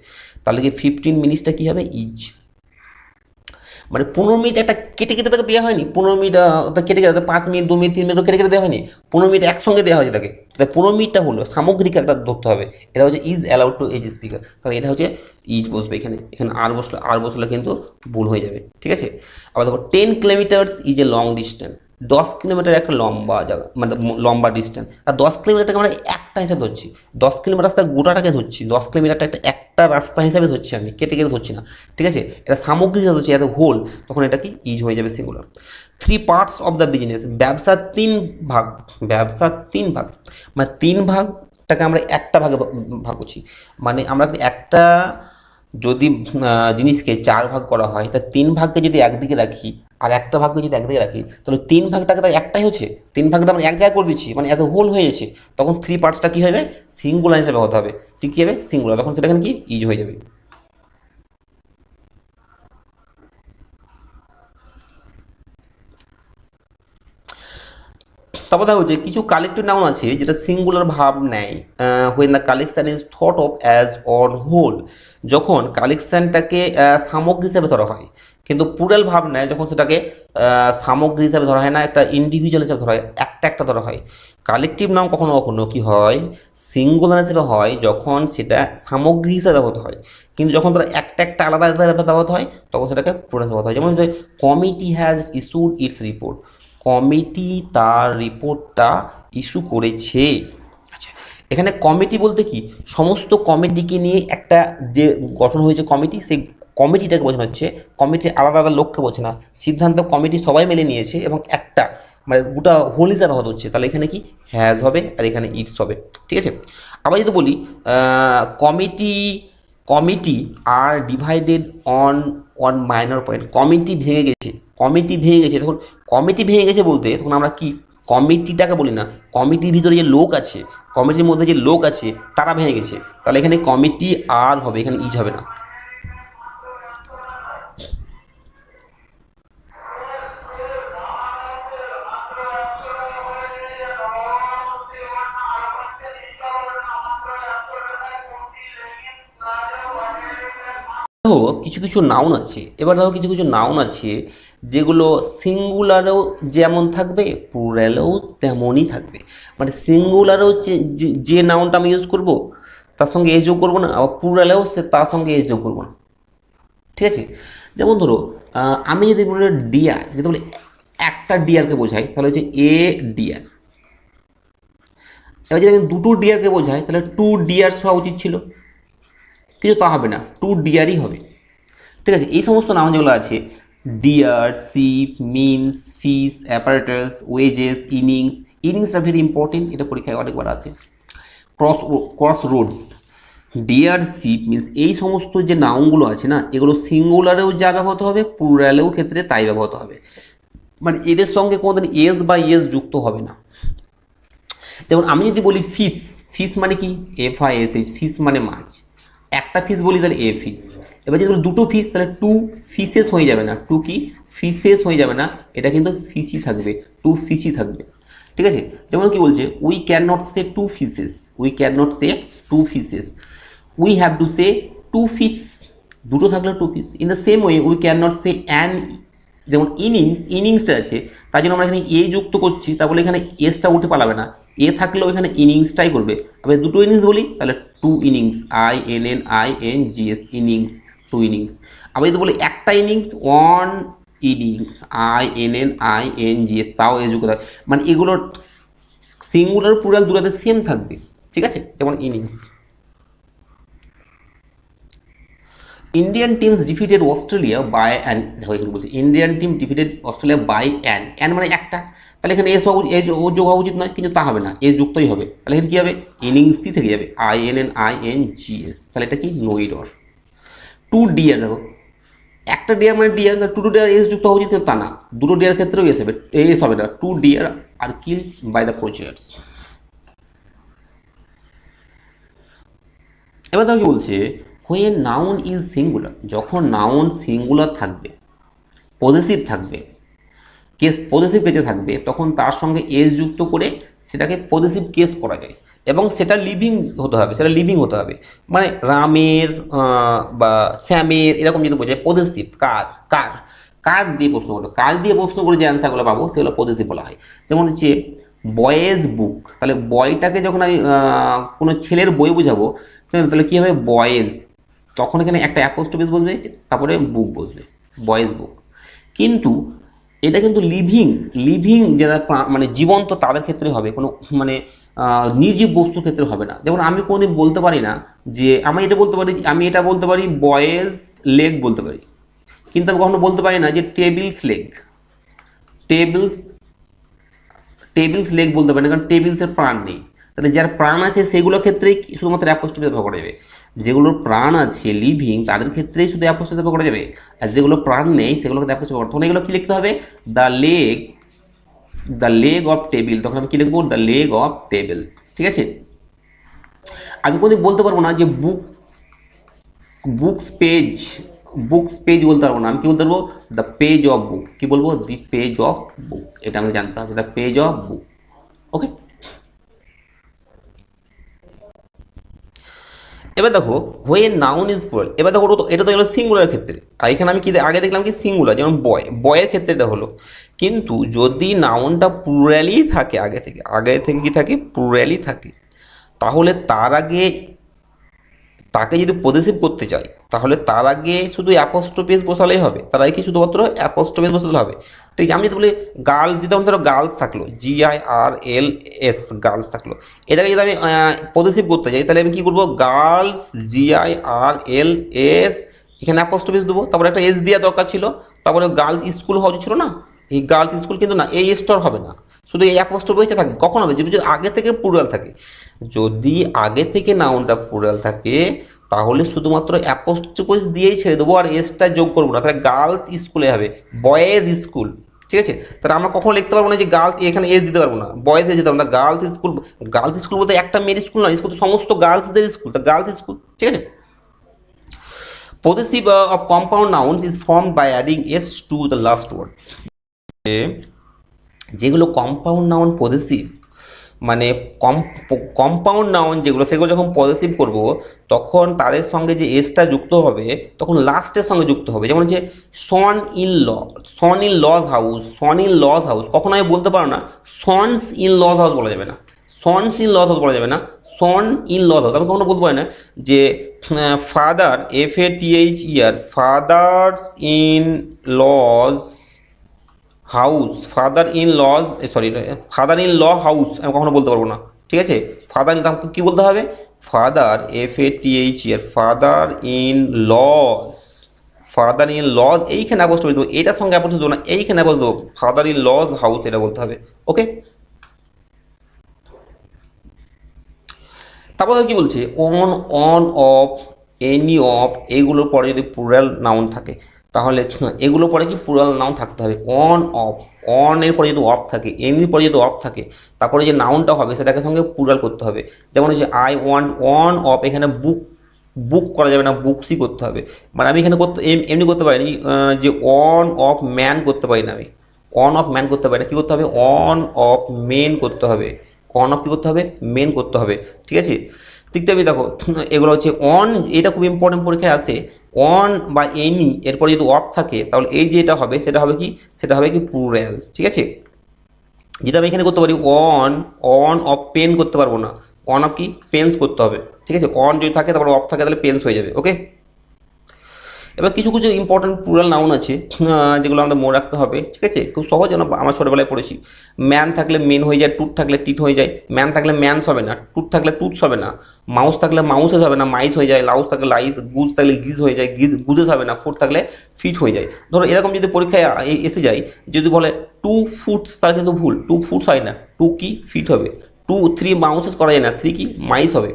তাহলে কি 15 মিনিটসটা কী হবে? ইজ। মানে 15 মিনিট একটা কেটে কেটে তাকে দেওয়া হয়নি, 15 মিনিট কেটে কেটে 5 মিনিট, 2 মিনিট, 3 মিনিটও কেটে কেটে দেওয়া হয়নি, 15 মিনিট একসঙ্গে দেওয়া হয়েছে তাকে। তাহলে 15 মিনিটটা হলো সামগ্রিক একটা ধরতে হবে, এটা হচ্ছে is allowed to H speaker. তাহলে এটা হচ্ছে ইজ বসবে এখানে, এখানে আর বসলে কিন্তু ভুল হয়ে যাবে। ঠিক আছে, আবার দেখো 10 kilometres is a long distance, 10 kilometre একটা লম্বা জায়গা, মানে লম্বা ডিস্টেন্স। আর 10 কিলোমিটারটাকে আমরা একটা হিসাবে ধরছি, 10 কিলোমিটার রাস্তা গোটাটাকে ধরছি, 10 কিলোমিটারটা একটা রাস্তা হিসাবে ধরছি আমি, কেটে কেটে ধরছি না। ঠিক আছে, এটা সামগ্রিক হিসাবে ধরছি, এত হোল, তখন এটা কি? ইজ হয়ে যাবে, singular. 3 parts of the business, ব্যবসার 3 ভাগ, ব্যবসার 3 ভাগ, মানে 3 ভাগটাকে আমরা একটা ভাগে ভাগ করছি। মানে আমরা একটা যদি জিনিসকে 4 ভাগ করা হয়, তা 3 ভাগকে যদি একদিকে রাখি আর একটা ভাগকে যদি একদিকে রাখি, তাহলে 3 ভাগটাকে তাই একটাই হচ্ছে, 3 ভাগটা আমরা এক জায়গায় করে দিচ্ছি, মানে অ্যাজ এ হোল হয়ে যাচ্ছে। তখন 3 পার্টসটা কী হবে? সিঙ্গুলার হিসেবে হতে হবে। ঠিক কী হবে? সিঙ্গুলার, তখন সেটা এখানে কি? ইজ হয়ে যাবে। তারপর দেখা হচ্ছে কিছু কালেক্টিভ নাউন আছে যেটা সিঙ্গুলার ভাব নেয় when the collection is thought of as one whole, যখন কালেকশানটাকে সামগ্রী হিসাবে ধরা হয়, কিন্তু প্লুরাল ভাব নেয় যখন সেটাকে সামগ্রী হিসাবে ধরা হয় না, একটা ইন্ডিভিজুয়াল হিসাবে ধরা হয়, একটা একটা ধরা হয়। কালেকটিভ নাউন কখনো কখনো কী হয়? সিঙ্গুলার হিসেবে হয় যখন সেটা সামগ্রী হিসাবে ব্যবহৃত হয়, কিন্তু যখন তারা একটা একটা আলাদা আলাদা ব্যবহৃত হয় তখন সেটাকে প্লুরাল হিসেবে ব্যবহৃত হয়। যেমন committee has issued it's report, committee তার রিপোর্টটা ইস্যু করেছে। আচ্ছা, এখানে কমিটি বলতে কি? সমস্ত কমিটিকে নিয়ে একটা যে গঠন হয়েছে কমিটি, সেই কমিটিটাকে বোঝানো হচ্ছে। কমিটি আলাদা আলাদা লোককে বোঝে না, সিদ্ধান্ত কমিটি সবাই মিলে নিয়েছে এবং একটা মানে গোটা হোল হিসাবে হতে হচ্ছে। তাহলে এখানে কি? হ্যাজ হবে আর এখানে ইটস হবে। ঠিক আছে, আবার যদি বলি committee are divided on one minor point. Committee ভেঙে গেছে, কমিটি ভেঙে গেছে। তখন কমিটি ভেঙে গেছে বলতে তখন আমরা কি কমিটিটাকে বলি না, কমিটির ভিতরে যে লোক আছে, কমিটির মধ্যে যে লোক আছে তারা ভেঙে গেছে। তাহলে এখানে কমিটি আর হবে, এখানে ইজ হবে না। দেখো কিছু কিছু নাউন আছে, এবার দেখো কিছু কিছু নাউন আছে যেগুলো সিঙ্গুলারেও যেমন থাকবে প্লুরালেও তেমনই থাকবে। মানে সিঙ্গুলারেও যে নাউনটা আমি ইউজ করব তার সঙ্গে এস যোগ করবো না, আবার প্লুরালেও সে তার সঙ্গে এস যোগ করবো না। ঠিক আছে, যেমন ধরো আমি যদি বলি ডিয়ার, যদি বলি একটা ডিয়ারকে বোঝাই তাহলে হচ্ছে এ ডিয়ার। এবার যদি আমি দুটো ডিয়ারকে বোঝাই তাহলে টু ডিয়ার্স হওয়া উচিত ছিল, কিন্তু তা হবে না, টু ডিয়ারই হবে। ঠিক আছে, এই সমস্ত নাউন যেগুলো আছে deer, sheep, means, fish, apparatus, wages, innings. ইনিংসটা ভেরি ইম্পর্টেন্ট, এটা পরীক্ষায় অনেকবার আছে। Cross roads, deer, sheep, means, এই সমস্ত যে নাউনগুলো আছে না, এগুলো সিঙ্গুলারেও যা ব্যবহৃত হবে প্লুরালেও ক্ষেত্রে তাই ব্যবহৃত হবে। মানে এদের সঙ্গে কোনোদিন এস বা ইয়েস যুক্ত হবে না। যেমন আমি যদি বলি ফিস, ফিস মানে কি FISH, ফিস মানে মাছ। একটা ফিস বলি তাহলে এ ফিস। এবার যদি বলি দুটো ফিস তাহলে টু ফিসেস হয়ে যাবে না, টু কি ফিসেস হয়ে যাবে না, এটা কিন্তু ফিসই থাকবে, টু ফিসই থাকবে। ঠিক আছে, যেমন কি বলছে we can not say two fishes, we can not say two fishes, we have to say two fish, দুটো থাকলে two fish. In the same way we can not say an, যেমন ইনিংসটা আছে তার জন্য আমরা এখানে এ যুক্ত করছি, তারপরে এখানে এসটা উঠে পালাবে না, এ থাকলেও এখানে ইনিংসটাই করবে। আবার দুটো ইনিংস বলি তাহলে two innings, INNINGS, innings, two innings. আবার যদি বলি একটা ইনিংস, ওয়ান ইনিংস, INNINGS, তাও এ যুক্ত থাকবে। মানে এগুলোর সিঙ্গুলার প্লুরাল দুটোতে সেম থাকবে। ঠিক আছে, যেমন innings. Indian teams defeated Australia by an, দেখো এখানে বলছি Indian team defeated Australia by an মানে একটা, তাহলে এখানে এস যোগ হওয়া উচিত নয়, কিন্তু তা হবে না, এস যুক্তই হবে। তাহলে এখানে কী হবে, ইনিংসই থেকে যাবে, INNINGS। তাহলে এটা কি নো এরর। টু ডিয়ার, দেখো একটা ডিয়ার মানে ডিয়ার, টু ডিয়ার এস যুক্ত হওয়া উচিত, কিন্তু তা না, দুটো ডিয়ার ক্ষেত্রেও এস হবে, এস হবে না। Two deer are kill by the poachers. এবার দেখো কি বলছে, when noun is singular, যখন নাউন সিঙ্গুলার থাকবে, পজিটিভ থাকবে, কেস পজিটিভ কেসে থাকবে, তখন তার সঙ্গে এস যুক্ত করে সেটাকে পজিটিভ কেস করা যায়, এবং সেটা লিভিং হতে হবে, সেটা লিভিং হতে হবে। মানে রামের বা শ্যামের এরকম যদি বোঝায় পজিটিভ, কার কার কার দিয়ে প্রশ্ন করলো, কার দিয়ে প্রশ্ন করে যে অ্যান্সারগুলো পাবো সেগুলো পজিটিভ বলা হয়। যেমন হচ্ছে বয়েজ বুক, তাহলে বয়টাকে যখন আমি কোনো ছেলের বই বোঝাবো তাহলে কী হবে, বয়েজ, তখন এখানে একটা অ্যাপোস্ট্রফি বসবে, তারপরে বুক বসবে, বয়েজ বুক। কিন্তু এটা কিন্তু লিভিং যারা মানে জীবন্ত তাদের ক্ষেত্রে হবে, কোনো মানে নির্জীব বস্তুর ক্ষেত্রে হবে না। যেমন আমি কোনোদিন বলতে পারি না যে আমি এটা বলতে পারি, আমি এটা বলতে পারি বয়েজ লেগ বলতে পারি, কিন্তু আমি কখনো বলতে পারি না যে টেবিলস লেগ, টেবিলস লেগ বলতে পারি না, কারণ টেবিলসের প্রাণ নেই। তাহলে যার প্রাণ আছে সেগুলোর ক্ষেত্রেই শুধুমাত্র অ্যাপোস্ট্রফি ব্যবহার করা যাবে, যেগুলোর প্রাণ আছে লিভিং তাদের ক্ষেত্রেই শুধু অ্যাপোস্ট্রফি ব্যবহার করা যাবে, আর যেগুলো প্রাণ নেই সেগুলোকে অ্যাপোস্ট্রফি ব্যবহার। তখন এগুলো কী লিখতে হবে, দ্য লেগ অফ টেবিল, তখন আমি কী লিখবো, দ্য লেগ অফ টেবিল। ঠিক আছে, আমি কোনোদিন বলতে পারবো না যে বুকস পেজ বলতে পারবো না, আমি কি বলতে পারবো, দ্য পেজ অফ বুক। কি বলবো, দি পেজ অফ বুক, এটা আমাকে জানতে হবে, দ্য পেজ অফ বুক। ওকে, এবার দেখো হোয়েন নাউন ইজ প্লুরাল, এবার দেখো এটা তো হলো সিঙ্গুলার ক্ষেত্রে, আর এখানে আমি কি আগে দেখলাম কি সিঙ্গুলার, যেমন বয়ের ক্ষেত্রে এটা হলো। কিন্তু যদি নাউনটা প্লুরালই থাকে, আগে থেকে কি থাকে, প্লুরালই থাকে, তাহলে তার আগে তাকে যদি পজিটিভ করতে চাই তাহলে তার আগে শুধু অ্যাপোস্ট্রোফি বসালেই হবে, তার আগে কি শুধুমাত্র অ্যাপোস্ট্রোফি বসালে হবে। ঠিক আছে, আমি যদি বলি গার্লস, যেমন ধরো গার্লস থাকলো, GIRLS, গার্লস থাকলো, এটাকে যদি আমি পজিটিভ করতে চাই তাহলে আমি কী করবো, গার্লস GIRLS, এখানে অ্যাপোস্ট্রোফি দেবো, তারপরে একটা এস দেওয়া দরকার ছিল, তারপরে গার্লস স্কুল হওয়া ছিল না, এই গার্লস স্কুল কিন্তু না, এই স্টোর হবে না, শুধু এই অ্যাপোস্ট্রফি থাকে। কখন হবে? যদি আগে থেকে প্লুরাল থাকে। যদি আগে থেকে নাউনটা প্লুরাল থাকে তাহলে শুধুমাত্র অ্যাপোস্ট্রফি দিয়েই ছেড়ে দেবো, আর এসটা যোগ করবো না, তাহলে গার্লস স্কুলে হবে, বয়েজ স্কুল। ঠিক আছে, তাহলে আমরা কখনো লিখতে পারবো না যে গার্লস, এখানে এস দিতে পারবো না, বয়েজ এস দিতে পারবো না, গার্লস স্কুল। গার্লস স্কুল বলতে একটা মেয়ের স্কুল নয়, স্কুল তো সমস্ত গার্লসদের স্কুল, তা গার্লস স্কুল। ঠিক আছে। Possessive of compound nouns is formed by adding s to the last word. যেগুলো কম্পাউন্ড নাউন পজেসিভ, মানে কম্পাউন্ড নাউন যেগুলো, সেগুলো যখন পজেসিভ করব তখন তাদের সঙ্গে যে এসটা যুক্ত হবে তখন লাস্টের সঙ্গে যুক্ত হবে। যেমন হচ্ছে son in law, son in law's house, son in law's house. কখনো আমি বলতে পারো না সনস ইন লজ হাউস বলা যাবে না, সনস ইন লজ হাউস বলা যাবে না, সন ইন লজ হাউস। আমি কখনো বলতে পারি না যে father, FATHER, fathers in law's house, father in law, sorry, father in law house আমি কখনো বলতে পারবো না। ঠিক আছে, ফাদার কী বলতে হবে? Father, FATHER, father in lodge, father in lodge, এইখানে অ্যাপোস্ট্রফি দেবো, এটার সঙ্গে অ্যাপোস্ট্রফি দেবো না, এইখানে অ্যাপোস্ট্রফি দেবো, ফাদার ইন লজ হাউস, এটা বলতে হবে। ওকে, তারপরে কি বলছে? অন অফ, এনি অফ, এগুলোর পরে যদি প্লুরাল নাউন থাকে তাহলে এগুলোর পরে কি প্লুরাল নাউন থাকতে হবে। অন অফ, অন এর পরে যদি অফ থাকে, এনির পরে যদি অফ থাকে, তারপরে যে নাউনটা হবে সেটাকে সঙ্গে প্লুরাল করতে হবে। যেমন হচ্ছে আই ওয়ান্ট, অন অফ, এখানে বুক, বুক করা যাবে না, বুকসই করতে হবে। মানে আমি এখানে করতে এমনি করতে পারিনি যে অন অফ ম্যান করতে পারি না, আমি অন অফ ম্যান করতে পারি না, কী করতে হবে? অন অফ মেন করতে হবে, অন অফ কী করতে হবে? মেন করতে হবে। ঠিক আছে, ঠিক তেমনি দেখো এগুলো হচ্ছে অন, এটা খুব ইম্পর্টেন্ট পরীক্ষায় আসে। অন বা এনি এরপরে যদি অফ থাকে তাহলে এই যে এটা হবে সেটা হবে কি? সেটা হবে কি প্লুরাল। ঠিক আছে, যেটা আমি এখানে করতে পারি অন অফ পেন করতে পারবো না, অন অফ কি? পেন্স করতে হবে। ঠিক আছে, অন যদি থাকে তারপরে অফ থাকে তাহলে পেন্স হয়ে যাবে। ওকে, এবার কিছু কিছু ইম্পর্টেন্ট প্লুরাল নাউন আছে যেগুলো আমাদের মনে রাখতে হবে। ঠিক আছে, খুব সহজ, আমরা ছোটোবেলায় পড়েছি। ম্যান থাকলে মেন হয়ে যায়, টুট থাকলে টিট হয়ে যায়, ম্যান থাকলে ম্যানস হবে না, টুট থাকলে টুটস হবে না, মাউস থাকলে মাউসেস হবে না, মাইস হয়ে যায়, লাউস থাকলে লাইস, গুজ থাকলে গিজ হয়ে যায়, গুজেস হবে না, ফুট থাকলে ফিট হয়ে যায়। ধরো এরকম যদি পরীক্ষায় এসে যায়, যদি বলে 2 ফুটস, তাহলে কিন্তু ভুল, 2 ফুটস হয় না, 2 কি? ফিট হবে। 3 মাউসেস করা যায় না, 3 কি? মাইস হবে।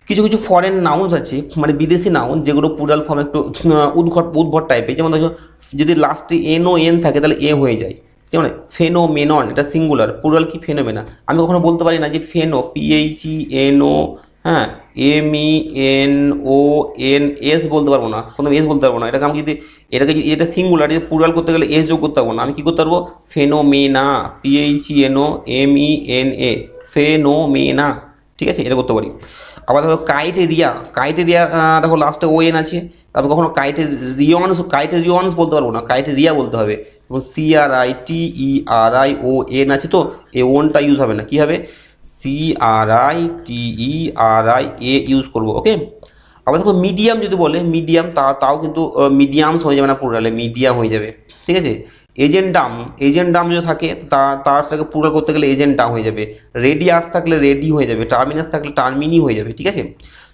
কিছু কিছু ফরেন নাউন্স আছে, মানে বিদেশি নাউন, যেগুলো প্লুরাল ফর্ম একটু উদ্ভট টাইপের। যেমন দেখো যদি লাস্টে NON থাকে তাহলে এ হয়ে যায়। যেমন ফেনোমেনন, এটা সিঙ্গুলার, প্লুরাল কি? ফেনোমেনা। আমি কখনো বলতে পারি না যে ফেনো, PHENO, হ্যাঁ, MENONS বলতে পারবো না, কোনো এস বলতে পারবো না। এটাকে আমি যদি এটা সিঙ্গুলার, যদি প্লুরাল করতে গেলে এস যোগ করতে পারবো না। আমি কী করতে পারবো? Phenomena, PHENOMENA, phenomena. ঠিক আছে, এটা করতে পারি। আবার দেখো কাইটেরিয়া, কাইটেরিয়া দেখো লাস্টে ON আছে, তারপর কখনো কাইটেরিয়ন্স বলতে পারবো না, কাইটেরিয়া বলতে হবে। এবং CRITERION আছে, তো এ ওনটা ইউজ হবে না, কী হবে? CRITERIA ইউজ করবো। ওকে, আবার দেখো মিডিয়াম যদি বলে, মিডিয়াম তাও কিন্তু মিডিয়ামস হয়ে যাবে না, প্লুরালে মিডিয়াম হয়ে যাবে। ঠিক আছে, এজেন্ডাম যদি থাকে তার সাথে প্লুরাল করতে গেলে এজেন্ডাম হয়ে যাবে। রেডিয়াস থাকলে রেডি হয়ে যাবে, টার্মিনাস থাকলে টার্মিনি হয়ে যাবে। ঠিক আছে,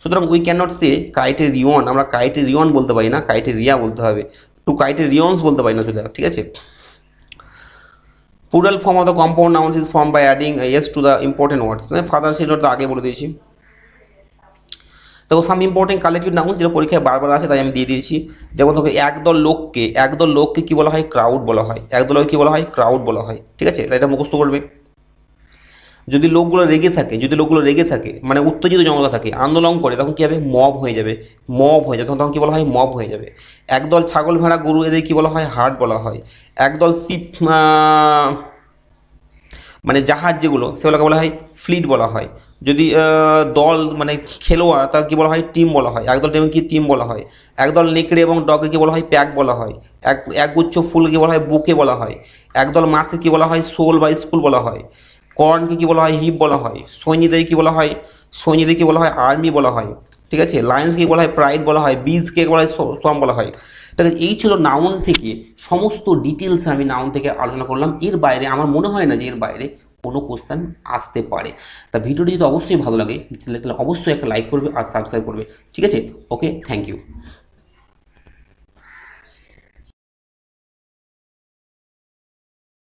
সুতরাং উই ক্যান নট সে কাইটেরিয়ন, আমরা কাইটেরিয়ন বলতে পারি না, কাইটেরিয়া বলতে হবে। টু কাইটেরিয়ন্স বলতে পারি না শুধু। ঠিক আছে, plural form of the compound nouns is form by adding S to the important words. Father সেটা তো আগে বলে দিয়েছি। তো সাম ইম্পর্টেন্ট কালেক্টিভ নাউন যেটা পরীক্ষায় বারবার আসে তাই আমি দিয়ে দিয়েছি। যেমন ধরো একদল লোককে কী বলা হয়? ক্রাউড বলা হয়। একদল লোককে কী বলা হয়? ক্রাউড বলা হয়। ঠিক আছে, তাই এটা মুখস্থ করবে। যদি লোকগুলো রেগে থাকে, মানে উত্তেজিত জনতা থাকে, আন্দোলন করে, তখন কী হবে? মব হয়ে যাবে, তখন কী বলা হয়? মব হয়ে যাবে। একদল ছাগল, ভেড়া, গরু, এদের কী বলা হয়? হার্ড বলা হয়। একদল শিপ, মানে জাহাজ যেগুলো, সেগুলোকে বলা হয় ফ্লিট বলা হয়। যদি দল, মানে খেলোয়াড়, তার কী বলা হয়? টিম বলা হয়। একদল টিম কি? টিম বলা হয়। একদল নেকড়ে এবং ডগকে কী বলা হয়? প্যাক বলা হয়। একগুচ্ছ ফুলকে বলা হয় বুকে বলা হয়। একদল মাছকে কী বলা হয়? সোল বা স্কুল বলা হয়। কর্নকে কী বলা হয়? হিপ বলা হয়। সৈন্যদের কী বলা হয়? আর্মি বলা হয়। ঠিক আছে, লায়ন্সকে বলা হয় প্রাইড বলা হয়। বিজকে বলা হয় সোয়াম বলা হয়। তাহলে এই ছিল নাউন থেকে সমস্ত ডিটেলস আমি নাউন থেকে আলোচনা করলাম। এর বাইরে আমার মনে হয় না যে এর বাইরে কোনো কোশ্চেন আসতে পারে। তা ভিডিওটি যদি অবশ্যই ভালো লাগে তাহলে অবশ্যই একটা লাইক করবে আর সাবস্ক্রাইব করবে। ঠিক আছে, ওকে, থ্যাংক ইউ।